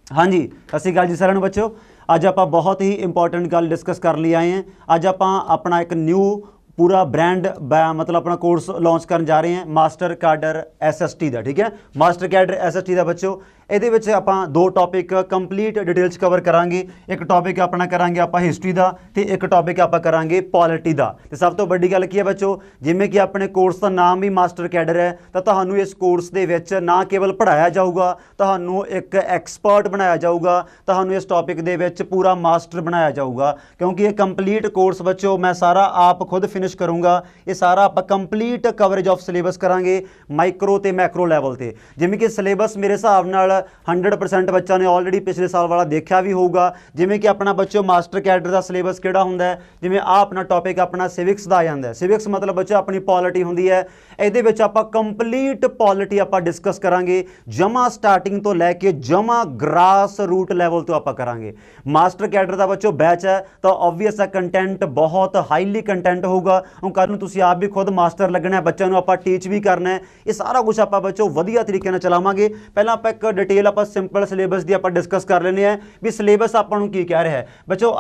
हाँ जी, सत श्री अकाल जी साਰਿਆਂ ਨੂੰ बच्चों। ਅੱਜ ਆਪਾਂ बहुत ही इंपॉर्टेंट गल डिस्कस कर ਲਈ आए हैं। ਅੱਜ ਆਪਾਂ अपना एक न्यू पूरा ब्रांड मतलब अपना कोर्स लॉन्च करन जा रहे हैं, मास्टर कैडर SST का। ठीक है, मास्टर कैडर SST का बच्चों ਇਹਦੇ ਵਿੱਚ ਆਪਾਂ ਦੋ ਟੌਪਿਕ ਕੰਪਲੀਟ ਡਿਟੇਲ 'ਚ ਕਵਰ ਕਰਾਂਗੇ। ਇੱਕ ਟੌਪਿਕ ਆਪਣਾ ਕਰਾਂਗੇ ਆਪਾਂ ਹਿਸਟਰੀ ਦਾ ਤੇ ਇੱਕ ਟੌਪਿਕ ਆਪਾਂ ਕਰਾਂਗੇ ਪੋਲਿਟੀ ਦਾ। ਤੇ ਸਭ ਤੋਂ ਵੱਡੀ ਗੱਲ ਕੀ ਹੈ ਬੱਚੋ, ਜਿਵੇਂ ਕਿ ਆਪਣੇ ਕੋਰਸ ਦਾ ਨਾਮ ਵੀ ਮਾਸਟਰ ਕੈਡਰ ਹੈ, ਤਾਂ ਤੁਹਾਨੂੰ ਇਸ ਕੋਰਸ ਦੇ ਵਿੱਚ ਨਾ ਕੇਵਲ ਪੜ੍ਹਾਇਆ ਜਾਊਗਾ, ਤੁਹਾਨੂੰ ਇੱਕ ਐਕਸਪਰਟ ਬਣਾਇਆ ਜਾਊਗਾ, ਤੁਹਾਨੂੰ ਇਸ ਟੌਪਿਕ ਦੇ ਵਿੱਚ ਪੂਰਾ ਮਾਸਟਰ ਬਣਾਇਆ ਜਾਊਗਾ। ਕਿਉਂਕਿ ਇਹ ਕੰਪਲੀਟ ਕੋਰਸ ਬੱਚੋ ਮੈਂ ਸਾਰਾ ਆਪ ਖੁਦ ਫਿਨਿਸ਼ ਕਰੂੰਗਾ। ਇਹ ਸਾਰਾ ਆਪਾਂ ਕੰਪਲੀਟ ਕਵਰੇਜ ਆਫ ਸਿਲੇਬਸ ਕਰਾਂਗੇ ਮਾਈਕਰੋ ਤੇ ਮੈਕਰੋ ਲੈਵਲ ਤੇ। ਜਿਵੇਂ ਕਿ ਸਿਲੇਬਸ ਮੇਰੇ ਹਿਸਾਬ ਨਾਲ 100% ਬੱਚਾ ਨੇ ਆਲਰੇਡੀ ਪਿਛਲੇ ਸਾਲ ਵਾਲਾ ਦੇਖਿਆ ਵੀ ਹੋਊਗਾ। ਜਿਵੇਂ ਕਿ ਆਪਣਾ ਬੱਚੋ ਮਾਸਟਰ ਕੈਡਰ ਦਾ ਸਿਲੇਬਸ ਕਿਹੜਾ ਹੁੰਦਾ ਹੈ, ਜਿਵੇਂ ਆ ਆਪਣਾ ਟੌਪਿਕ ਆਪਣਾ ਸਿਵਿਕਸ ਦਾ ਆ ਜਾਂਦਾ ਹੈ। ਸਿਵਿਕਸ ਮਤਲਬ ਬੱਚੋ ਆਪਣੀ ਪੋਲਿਟੀ ਹੁੰਦੀ ਹੈ। ਇਹਦੇ ਵਿੱਚ ਆਪਾਂ ਕੰਪਲੀਟ ਪੋਲਿਟੀ ਆਪਾਂ ਡਿਸਕਸ ਕਰਾਂਗੇ, ਜਮਾ ਸਟਾਰਟਿੰਗ ਤੋਂ ਲੈ ਕੇ ਜਮਾ ਗ੍ਰਾਸ ਰੂਟ ਲੈਵਲ ਤੋਂ ਆਪਾਂ ਕਰਾਂਗੇ। ਮਾਸਟਰ ਕੈਡਰ ਦਾ ਬੱਚੋ ਬੈਚ ਹੈ ਤਾਂ ਓਬਵੀਅਸ ਹੈ ਕੰਟੈਂਟ ਬਹੁਤ ਹਾਈਲੀ ਕੰਟੈਂਟ ਹੋਊਗਾ। ਹੁਣ ਕੱਲ੍ਹ ਨੂੰ ਤੁਸੀਂ ਆਪ ਵੀ ਖੁਦ ਮਾਸਟਰ ਲੱਗਣਾ, ਬੱਚਿਆਂ ਨੂੰ ਆਪਾਂ ਟੀਚ ਵੀ ਕਰਨਾ ਹੈ। ਇਹ ਸਾਰਾ ਕੁਛ ਆਪਾਂ ਬੱਚੋ ਵਧੀਆ ਤਰੀਕੇ ਨਾਲ ਚਲਾਵਾਂਗੇ। ਪਹਿਲਾਂ ਆਪਾਂ ਇੱਕ ਡਿਟੇਲ ਆਪਾਂ ਸਿੰਪਲ ਸਿਲੇਬਸ ਦੀ ਆਪਾਂ ਡਿਸਕਸ ਕਰ ਲੈਂਦੇ ਹਾਂ ਵੀ ਸਿਲੇਬਸ ਆਪਾਂ ਨੂੰ ਕੀ ਕਹਿ ਰਿਹਾ ਹੈ। ਬੱਚੋ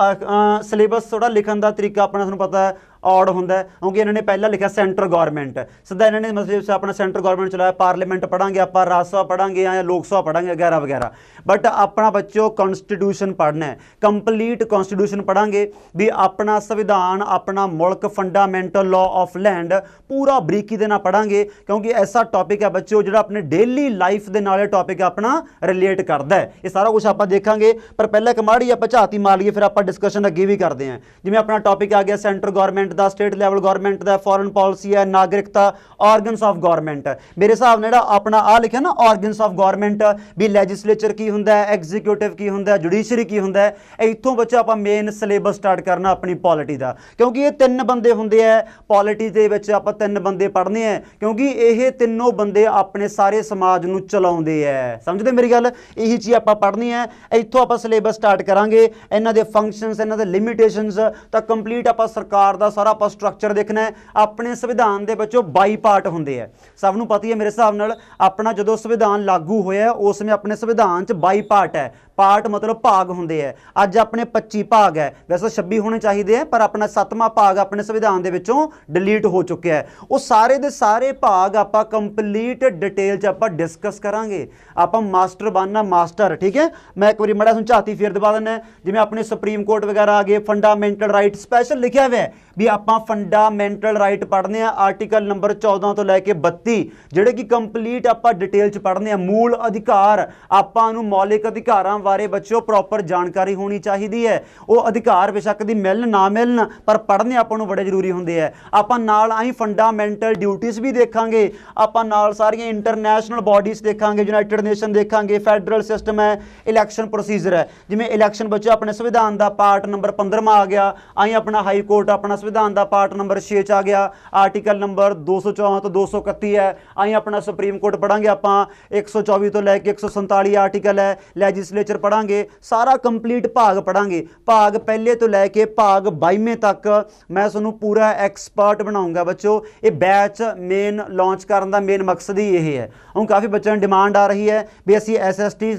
ਸਿਲੇਬਸ ਥੋੜਾ ਲਿਖਣ ਦਾ ਤਰੀਕਾ ਆਪਣਾ ਤੁਹਾਨੂੰ ਪਤਾ ਹੈ ਔੜ ਹੁੰਦਾ, ਕਿਉਂਕਿ ਇਹਨਾਂ ਨੇ ਪਹਿਲਾਂ ਲਿਖਿਆ ਸੈਂਟਰ ਗੌਰਮੈਂਟ, ਸਿੱਧਾ ਇਹਨਾਂ ਨੇ ਮਤਲਬ ਆਪਣਾ ਸੈਂਟਰ ਗੌਰਮੈਂਟ ਚਲਾਇਆ। ਪਾਰਲੀਮੈਂਟ ਪੜ੍ਹਾਂਗੇ ਆਪਾਂ, ਰਾਜ ਸਭਾ ਪੜ੍ਹਾਂਗੇ ਜਾਂ ਲੋਕ ਸਭਾ ਪੜ੍ਹਾਂਗੇ ਵਗੈਰਾ ਵਗੈਰਾ। ਬਟ ਆਪਣਾ ਬੱਚੋ ਕੌਨਸਟੀਟਿਊਸ਼ਨ ਪੜ੍ਹਨਾ ਹੈ, ਕੰਪਲੀਟ ਕੌਨਸਟੀਟਿਊਸ਼ਨ ਪੜ੍ਹਾਂਗੇ ਵੀ ਆਪਣਾ ਸੰਵਿਧਾਨ, ਆਪਣਾ ਮੁਲਕ, ਫੰਡਾਮੈਂਟਲ ਲਾਅ ਆਫ ਲੈਂਡ ਪੂਰਾ ਬਰੀਕੀ ਦੇ ਨਾਲ ਪੜ੍ਹਾਂਗੇ। ਕਿਉਂਕਿ ਐਸਾ ਟੌਪਿਕ ਹੈ ਬੱਚੋ ਜਿਹੜਾ ਆਪਣੇ ਡੇਲੀ ਲਾਈਫ ਦੇ ਨਾਲ ਇਹ ਟੌਪਿਕ ਆਪਣਾ ਰਿਲੇਟ ਕਰਦਾ ਹੈ। ਇਹ ਸਾਰਾ ਕੁਛ ਆਪਾਂ ਦੇਖਾਂਗੇ, ਪਰ ਪਹਿਲਾਂ ਇੱਕ ਮਾੜੀ ਆਪਾਂ ਝਾਤੀ ਮਾਰ ਲਈਏ, ਫਿਰ ਆਪਾਂ ਡਿਸਕਸ਼ਨ ਅੱਗੇ ਵੀ ਕਰਦੇ ਹਾਂ। ਜਿਵੇਂ ਆਪਣਾ ਟੌਪਿਕ ਆ ਗਿਆ ਸੈਂਟਰ ਗੌਰਮੈਂਟ ਦਾ, ਸਟੇਟ ਲੈਵਲ ਗੌਰਮੈਂਟ ਦਾ, ਫੋਰਨ ਪਾਲਿਸੀ ਹੈ, ਨਾਗਰਿਕਤਾ, ਆਰਗਨਸ ਆਫ ਗੌਰਮੈਂਟ। ਮੇਰੇ ਹਿਸਾਬ ਨਾਲ ਜਿਹੜਾ ਆਪਣਾ ਆ ਲਿਖਿਆ ਨਾ ਆਰਗਨਸ ਆਫ ਗੌਰਮੈਂਟ, ਵੀ ਲੈਜਿਸਲੇਚਰ ਕੀ ਹੁੰਦਾ ਹੈ, ਐਗਜ਼ੀਕਿਊਟਿਵ ਕੀ ਹੁੰਦਾ ਹੈ, ਜੁਡੀਸ਼ਰੀ ਕੀ ਹੁੰਦਾ ਹੈ। ਇੱਥੋਂ ਬੱਚਾ ਆਪਾਂ ਮੇਨ ਸਿਲੇਬਸ ਸਟਾਰਟ ਕਰਨਾ ਆਪਣੀ ਪੋਲਿਟੀ ਦਾ, ਕਿਉਂਕਿ ਇਹ ਤਿੰਨ ਬੰਦੇ ਹੁੰਦੇ ਆ ਪੋਲਿਟੀ ਦੇ ਵਿੱਚ। ਆਪਾਂ ਤਿੰਨ ਬੰਦੇ ਪੜ੍ਹਨੇ ਆ, ਕਿਉਂਕਿ ਇਹ ਤਿੰਨੋਂ ਬੰਦੇ ਆਪਣੇ ਸਾਰੇ ਸਮਾਜ ਨੂੰ ਚਲਾਉਂਦੇ ਹੈ। ਸਮਝਦੇ ਮੇਰੀ ਗੱਲ? ਇਹੀ ਚੀਜ਼ ਆਪਾਂ ਪੜ੍ਹਨੀ ਹੈ। ਇੱਥੋਂ ਆਪਾਂ ਸਿਲੇਬਸ ਸਟਾਰਟ ਕਰਾਂਗੇ, ਇਹਨਾਂ ਦੇ ਫੰਕਸ਼ਨਸ, ਇਹਨਾਂ ਦੇ ਲਿਮਿਟੇਸ਼ਨਸ, ਤਾਂ ਕੰਪਲੀਟ ਆਪਾਂ ਸਰਕਾਰ ਦਾ ਸਾਰਾ ਆਪਾਂ ਸਟਰਕਚਰ ਦੇਖਣਾ ਹੈ। ਆਪਣੇ ਸੰਵਿਧਾਨ ਦੇ ਵਿੱਚੋਂ 22 ਪਾਰਟ ਹੁੰਦੇ ਆ, ਸਭ ਨੂੰ ਪਤਾ ਹੀ ਹੈ ਮੇਰੇ ਹਿਸਾਬ ਨਾਲ। ਆਪਣਾ ਜਦੋਂ ਸੰਵਿਧਾਨ ਲਾਗੂ ਹੋਇਆ ਉਸ ਸਮੇਂ ਆਪਣੇ ਸੰਵਿਧਾਨ 'ਚ 22 ਪਾਰਟ ਹੈ। ਪਾਰਟ ਮਤਲਬ ਭਾਗ ਹੁੰਦੇ ਹੈ। ਅੱਜ ਆਪਣੇ 25 ਭਾਗ ਹੈ, ਵੈਸੇ 26 ਹੋਣੇ ਚਾਹੀਦੇ ਹੈ, ਪਰ ਆਪਣਾ 7ਵਾਂ ਭਾਗ ਆਪਣੇ ਸੰਵਿਧਾਨ ਦੇ ਵਿੱਚੋਂ ਡਿਲੀਟ ਹੋ ਚੁੱਕਿਆ ਹੈ। ਉਹ ਸਾਰੇ ਦੇ ਸਾਰੇ ਭਾਗ ਆਪਾਂ ਕੰਪਲੀਟ ਡਿਟੇਲ 'ਚ ਆਪਾਂ ਡਿਸਕਸ ਕਰਾਂਗੇ। ਆਪਾਂ ਮਾਸਟਰ ਬਣਨਾ ਮਾਸਟਰ। ਠੀਕ ਹੈ, ਮੈਂ ਇੱਕ ਵਾਰੀ ਮੜਾ ਝਾਤੀ ਫੇਰ ਦਬਾ ਦਿੰਦਾ। ਜਿਵੇਂ ਆਪਣੇ ਸੁਪਰੀਮ ਕੋਰਟ ਵਗੈਰਾ ਆ ਗਏ, ਫੰਡਾਮੈਂਟਲ ਰਾਈਟ ਸਪੈਸ਼ਲ ਲਿਖਿਆ ਹੋਇਆ ਵੀ ਆਪਾਂ ਫੰਡਾਮੈਂਟਲ ਰਾਈਟ ਪੜ੍ਹਨੇ ਆ, ਆਰਟੀਕਲ ਨੰਬਰ 14 ਤੋਂ ਲੈ ਕੇ 32, ਜਿਹੜੇ ਕਿ ਕੰਪਲੀਟ ਆਪਾਂ ਡਿਟੇਲ 'ਚ ਪੜ੍ਹਨੇ ਆ। ਮੂਲ ਅਧਿਕਾਰ, ਆਪਾਂ ਨੂੰ ਮੌਲਿਕ ਅਧਿਕਾਰਾਂ ਬਾਰੇ ਬੱਚਿਓ ਪ੍ਰੋਪਰ ਜਾਣਕਾਰੀ ਹੋਣੀ ਚਾਹੀਦੀ ਹੈ। ਉਹ ਅਧਿਕਾਰ ਬੇਸ਼ੱਕ ਦੀ ਮਿਲਣ ਨਾ ਮਿਲਣ, ਪਰ ਪੜ੍ਹਨੇ ਆਪਾਂ ਨੂੰ ਬੜੇ ਜ਼ਰੂਰੀ ਹੁੰਦੇ ਆ। ਆਪਾਂ ਨਾਲ ਆਈ ਫੰਡਾਮੈਂਟਲ ਡਿਊਟੀਜ਼ ਵੀ ਦੇਖਾਂਗੇ, ਆਪਾਂ ਨਾਲ ਸਾਰੀਆਂ ਇੰਟਰਨੈਸ਼ਨਲ ਬਾਡੀਜ਼ ਦੇਖਾਂਗੇ, ਯੂਨਾਈਟਿਡ ਨੇਸ਼ਨ ਦੇਖਾਂਗੇ, ਫੈਡਰਲ ਸਿਸਟਮ ਹੈ, ਇਲੈਕਸ਼ਨ ਪ੍ਰੋਸੀਜਰ ਹੈ। ਜਿਵੇਂ ਇਲੈਕਸ਼ਨ ਬੱਚੋ ਆਪਣੇ ਸੰਵਿਧਾਨ ਦਾ ਪਾਰਟ ਨੰਬਰ 15ਵਾਂ ਆ ਗਿਆ। ਆਈ ਆਪਣਾ ਹਾਈ ਕੋਰਟ ਆਪਣਾ ਸੰਵਿਧਾਨ ਦਾ ਪਾਰਟ ਨੰਬਰ 6 'ਚ ਆ ਗਿਆ, ਆਰਟੀਕਲ ਨੰਬਰ 214 ਤੋਂ 231 ਹੈ। ਆਈ ਆਪਣਾ ਸੁਪਰੀਮ ਕੋਰਟ ਪੜ੍ਹਾਂਗੇ ਆਪਾਂ, 124 ਤੋਂ ਲੈ ਕੇ 147 ਆਰਟੀਕਲ ਹੈ। ਲੈਜਿਸਲੇਚਰ ਪੜ੍ਹਾਂਗੇ, ਸਾਰਾ ਕੰਪਲੀਟ ਭਾਗ ਪੜ੍ਹਾਂਗੇ, ਭਾਗ ਪਹਿਲੇ ਤੋਂ ਲੈ ਕੇ ਭਾਗ 22ਵੇਂ ਤੱਕ ਮੈਂ ਤੁਹਾਨੂੰ ਪੂਰਾ ਐਕਸਪਰਟ ਬਣਾਉਂਗਾ ਬੱਚੋ। ਇਹ ਬੈਚ ਮੇਨ ਲਾਂਚ ਕਰਨ ਦਾ ਮੇਨ ਮਕਸਦ ਹੀ ਇਹ ਹੈ। ਹੁਣ ਕਾਫੀ ਬੱਚਿਆਂ ਨੂੰ ਡਿਮਾਂਡ ਆ ਰਹੀ ਹੈ ਵੀ ਅਸੀਂ SST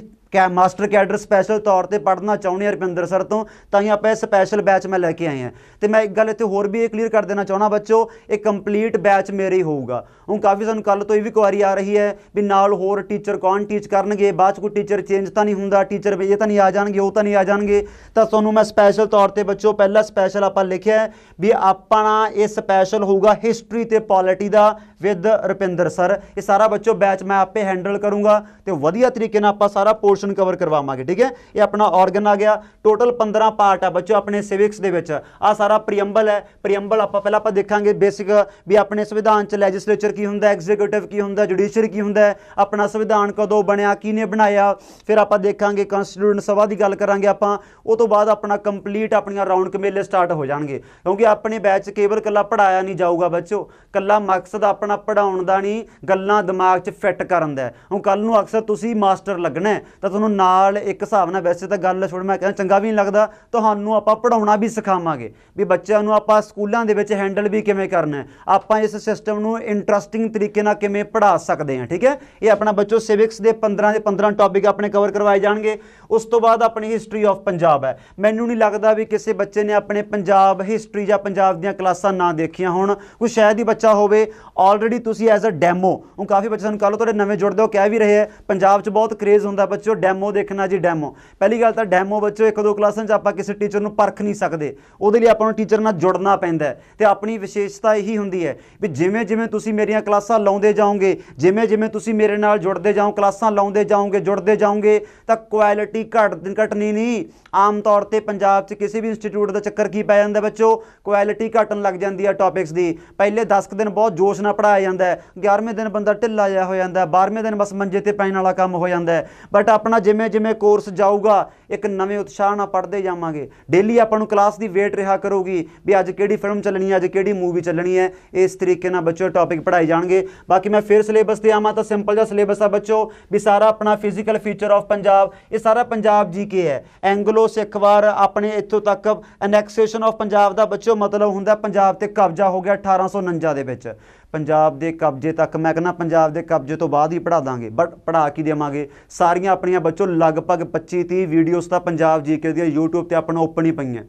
ਮਾਸਟਰ ਕੈਡਰ ਸਪੈਸ਼ਲ ਤੌਰ ਤੇ ਪੜ੍ਹਨਾ ਚਾਹੁੰਦੇ ਹਾਂ ਰੁਪਿੰਦਰ ਸਰ ਤੋਂ, ਤਾਂ ਹੀ ਆਪਾਂ ਇਹ ਸਪੈਸ਼ਲ ਬੈਚ ਮੈਂ ਲੈ ਕੇ ਆਏ ਹਾਂ। ਤੇ ਮੈਂ ਇੱਕ ਗੱਲ ਇੱਥੇ ਹੋਰ ਵੀ ਇਹ ਕਲੀਅਰ ਕਰ ਦੇਣਾ ਚਾਹੁੰਦਾ ਬੱਚੋ, ਇਹ ਕੰਪਲੀਟ ਬੈਚ ਮੇਰੇ ਹੀ ਹੋਊਗਾ। ਹੁਣ ਕਾਫੀ ਸਾਨੂੰ ਕੱਲ੍ਹ ਤੋਂ ਇਹ ਵੀ ਕੁਆਰੀ ਆ ਰਹੀ ਹੈ ਵੀ ਨਾਲ ਹੋਰ ਟੀਚਰ ਕੌਣ ਟੀਚ ਕਰਨਗੇ, ਬਾਅਦ 'ਚ ਕੋਈ ਟੀਚਰ ਚੇਂਜ ਤਾਂ ਨਹੀਂ ਹੁੰਦਾ, ਟੀਚਰ ਇਹ ਤਾਂ ਨਹੀਂ ਆ ਜਾਣਗੇ, ਉਹ ਤਾਂ ਨਹੀਂ ਆ ਜਾਣਗੇ। ਤਾਂ ਤੁਹਾਨੂੰ ਮੈਂ ਸਪੈਸ਼ਲ ਤੌਰ ਤੇ ਬੱਚੋ ਪਹਿਲਾ ਸਪੈਸ਼ਲ ਆਪਾਂ ਲਿਖਿਆ ਵੀ ਆਪਣਾ ਇਹ ਸਪੈਸ਼ਲ ਹੋਊਗਾ ਹਿਸਟਰੀ ਤੇ polity the with Rupinder sir. ਇਹ ਸਾਰਾ ਬੱਚੋ ਬੈਚ ਮੈਂ ਆਪੇ ਹੈਂਡਲ ਕਰੂੰਗਾ ਤੇ ਵਧੀਆ ਤਰੀਕੇ ਨਾਲ ਆਪਾਂ ਸਾਰਾ ਪੋਰਸ਼ਨ ਕਵਰ ਕਰਵਾਵਾਂਗੇ। ਠੀਕ ਹੈ, ਇਹ ਆਪਣਾ ਆਰਗਨ ਆ ਗਿਆ। ਟੋਟਲ 15 ਪਾਰਟ ਆ ਬੱਚੋ ਆਪਣੇ ਸਿਵਿਕਸ ਦੇ ਵਿੱਚ। ਆ ਸਾਰਾ ਪ੍ਰੀਐਂਬਲ ਹੈ। ਪ੍ਰੀਐਂਬਲ ਆਪਾਂ ਪਹਿਲਾਂ ਆਪਾਂ ਦੇਖਾਂਗੇ ਬੇਸਿਕ ਵੀ ਆਪਣੇ ਸੰਵਿਧਾਨ 'ਚ ਲੈਜਿਸਲੇਚਰ ਕੀ ਹੁੰਦਾ, ਐਗਜ਼ੀਕਿਊਟਿਵ ਕੀ ਹੁੰਦਾ, ਜੁਡੀਸ਼ਰੀ ਕੀ ਹੁੰਦਾ, ਆਪਣਾ ਸੰਵਿਧਾਨ ਕਦੋਂ ਬਣਿਆ, ਕਿਹਨੇ ਬਣਾਇਆ। ਫਿਰ ਆਪਾਂ ਦੇਖਾਂਗੇ ਕੌਂਸਟੀਟਿਊਸ਼ਨ ਸਭਾ ਦੀ ਗੱਲ ਕਰਾਂਗੇ ਆਪਾਂ। ਉਹ ਤੋਂ ਬਾਅਦ ਆਪਣਾ ਕੰਪਲੀਟ ਆਪਣੀਆਂ ਰਾਊਂਡ ਕਮੇਲੇ ਸਟਾਰਟ ਹੋ ਜਾਣਗੇ, ਕਿਉਂਕਿ ਆਪਣੇ ਬੈਚ ਕੇਵਲ ਇਕੱਲਾ ਪੜ੍ਹਾਇਆ ਨਹੀਂ ਜਾਊਗਾ ਬੱਚੋ। ਇਕੱਲਾ ਮਕਸਦ ਆਪਣਾ ਪੜ੍ਹਾਉਣ ਦਾ ਨਹੀਂ, ਗੱਲਾਂ ਦਿਮਾਗ 'ਚ ਫਿੱਟ ਕਰਨ ਦਾ। ਹੁਣ ਕੱਲ੍ਹ ਨੂੰ ਅਕਸਰ ਤੁਸੀਂ ਮਾਸਟਰ ਲੱਗਣਾ ਤਾਂ ਤੁਹਾਨੂੰ ਨਾਲ ਇੱਕ ਹਿਸਾਬ ਨਾਲ, ਵੈਸੇ ਤਾਂ ਗੱਲ ਛੋੜ ਮੈਂ ਕਹਿੰਦਾ ਚੰਗਾ ਵੀ ਨਹੀਂ ਲੱਗਦਾ, ਤੁਹਾਨੂੰ ਆਪਾਂ ਪੜ੍ਹਾਉਣਾ ਵੀ ਸਿਖਾਵਾਂਗੇ ਵੀ ਬੱਚਿਆਂ ਨੂੰ ਆਪਾਂ ਸਕੂਲਾਂ ਦੇ ਵਿੱਚ ਹੈਂਡਲ ਵੀ ਕਿਵੇਂ ਕਰਨਾ ਹੈ, ਆਪਾਂ ਇਸ ਸਿਸਟਮ ਨੂੰ ਇੰਟਰਸਟਿੰਗ ਤਰੀਕੇ ਨਾਲ ਕਿਵੇਂ ਪੜ੍ਹਾ ਸਕਦੇ ਹਾਂ। ਠੀਕ ਹੈ, ਇਹ ਆਪਣਾ ਬੱਚੋ ਸਿਵਿਕਸ ਦੇ 15 ਦੇ 15 ਟੌਪਿਕ ਆਪਣੇ ਕਵਰ ਕਰਵਾਏ ਜਾਣਗੇ। ਉਸ ਤੋਂ ਬਾਅਦ ਆਪਣੀ ਹਿਸਟਰੀ ਆਫ ਪੰਜਾਬ ਹੈ। ਮੈਨੂੰ ਨਹੀਂ ਲੱਗਦਾ ਵੀ ਕਿਸੇ ਬੱਚੇ ਨੇ ਆਪਣੇ ਪੰਜਾਬ ਹਿਸਟਰੀ ਜਾਂ ਪੰਜਾਬ ਦੀਆਂ ਕਲਾਸਾਂ ਨਾ ਦੇਖੀਆਂ ਹੋਣ। ਕੋਈ ਸ਼ਾਇਦ ਹੀ ਬੱਚਾ ਹੋਵੇ ਆਲਰੇਡੀ ਤੁਸੀਂ ਐਜ਼ ਅ ਡੈਮੋ, ਹੁਣ ਕਾਫੀ ਬੱਚੇ ਸਾਨੂੰ ਕੱਲ੍ਹ ਤੁਹਾਡੇ ਨਵੇਂ ਜੁੜਦੇ ਹੋ ਕਹਿ ਵੀ ਰਹੇ ਹੈ ਪੰਜਾਬ 'ਚ ਬਹੁਤ ਕਰੇਜ਼ ਹੁੰਦਾ ਬੱਚਿਓ ਡੈਮੋ ਦੇਖਣਾ ਜੀ। ਡੈਮੋ ਪਹਿਲੀ ਗੱਲ ਤਾਂ ਡੈਮੋ ਬੱਚੋ 1-2 ਕਲਾਸਾਂ 'ਚ ਆਪਾਂ ਕਿਸੇ ਟੀਚਰ ਨੂੰ ਪਰਖ ਨਹੀਂ ਸਕਦੇ, ਉਹਦੇ ਲਈ ਆਪਾਂ ਨੂੰ ਟੀਚਰ ਨਾਲ ਜੁੜਨਾ ਪੈਂਦਾ ਹੈ। ਤੇ ਆਪਣੀ ਵਿਸ਼ੇਸ਼ਤਾ ਇਹੀ ਹੁੰਦੀ ਹੈ ਵੀ ਜਿਵੇਂ ਜਿਵੇਂ ਤੁਸੀਂ ਮੇਰੀਆਂ ਕਲਾਸਾਂ ਲਾਉਂਦੇ ਜਾਓਗੇ, ਜਿਵੇਂ ਜਿਵੇਂ ਤੁਸੀਂ ਮੇਰੇ ਨਾਲ ਜੁੜਦੇ ਜਾਓ, ਕਲਾਸਾਂ ਲਾਉਂਦੇ ਜਾਓਗੇ, ਜੁੜਦੇ ਜਾਓਗੇ, ਤਾਂ ਕੁਆਲਿਟੀ ਘਟਣੀ ਨਹੀਂ। ਆਮ ਤੌਰ ਤੇ ਪੰਜਾਬ 'ਚ ਕਿਸੇ ਵੀ ਇੰਸਟੀਚਿਊਟ ਦਾ ਚੱਕਰ ਕੀ ਪੈ ਜਾਂਦਾ ਬੱਚੋ, ਕੁਆਲਿਟੀ ਘਟਣ ਲੱਗ ਜਾਂਦੀ ਹੈ ਟੌਪਿਕਸ ਦੀ। ਪਹਿਲੇ 10 ਕੁ ਦਿਨ ਬਹੁਤ ਜੋਸ਼ ਨਾਲ ਪੜ੍ਹਾਇਆ ਜਾਂਦਾ ਹੈ, 11ਵੇਂ ਦਿਨ ਬੰਦਾ ਢਿੱਲਾ ਜਿਹਾ ਹੋ ਜਾਂਦਾ, 12ਵੇਂ ਦਿਨ ਬਸ ਮੰਜੇ ਤੇ ਪੈਣ ਵਾਲਾ ਕੰਮ ਹੋ ਜਾਂਦਾ ਹੈ। ਬਟ ਆਪਣਾ ਜਿਵੇਂ ਜਿਵੇਂ ਕੋਰਸ ਜਾਊਗਾ ਇੱਕ ਨਵੇਂ ਉਤਸ਼ਾਹ ਨਾਲ ਪੜ੍ਹਦੇ ਜਾਵਾਂਗੇ। ਡੇਲੀ ਆਪਾਂ ਨੂੰ ਕਲਾਸ ਦੀ ਵੇਟ ਰਿਹਾ ਕਰੂਗੀ ਵੀ ਅੱਜ ਕਿਹੜੀ ਫਿਲਮ ਚੱਲਣੀ ਹੈ, ਅੱਜ ਕਿਹੜੀ ਮੂਵੀ ਚੱਲਣੀ ਹੈ। ਇਸ ਤਰੀਕੇ ਨਾਲ ਬੱਚੋ ਟੌਪਿਕ ਪੜ੍ਹਾਏ ਜਾਣਗੇ। ਬਾਕੀ ਮੈਂ ਫਿਰ ਸਿਲੇਬਸ ਤੇ ਆਵਾਂ ਤਾਂ ਸਿੰਪਲ ਜਿਹਾ ਸਿਲੇਬਸ ਆ ਬੱਚੋ ਵੀ ਸਾਰਾ ਆਪਣਾ ਫਿਜ਼ੀਕਲ ਫੀਚਰ ਆਫ ਪੰਜਾਬ, ਇਹ ਸਾਰਾ ਪੰਜਾਬ GK ਹੈ। ਐਂਗਲੋ ਸਿੱਖ ਵਾਰ ਆਪਣੇ ਇੱਥੋਂ ਤੱਕ ਅਨੈਕਸੇਸ਼ਨ ਆਫ ਪੰਜਾਬ ਦਾ ਬੱਚੋ ਮਤਲਬ ਹੁੰਦਾ ਪੰਜਾਬ ਤੇ ਕਬਜ਼ਾ ਹੋ ਗਿਆ 1849 ਦੇ ਵਿੱਚ। ਪੰਜਾਬ ਦੇ ਕਬਜ਼ੇ ਤੱਕ ਮੈਂ ਕਹਿੰਦਾ ਪੰਜਾਬ ਦੇ ਕਬਜ਼ੇ ਤੋਂ ਬਾਅਦ ਹੀ ਪੜ੍ਹਾ ਦਾਂਗੇ, ਬਟ ਪੜ੍ਹਾ ਕੀ ਦੇਵਾਂਗੇ ਸਾਰੀਆਂ ਆਪਣੀਆਂ ਬੱਚੋ ਲਗਭਗ 25-30 ਵੀਡੀਓਜ਼ ਤਾਂ ਪੰਜਾਬ GK ਦੀਆਂ YouTube ਤੇ ਆਪਣਾ ਓਪਨ ਹੀ ਪਈਆਂ,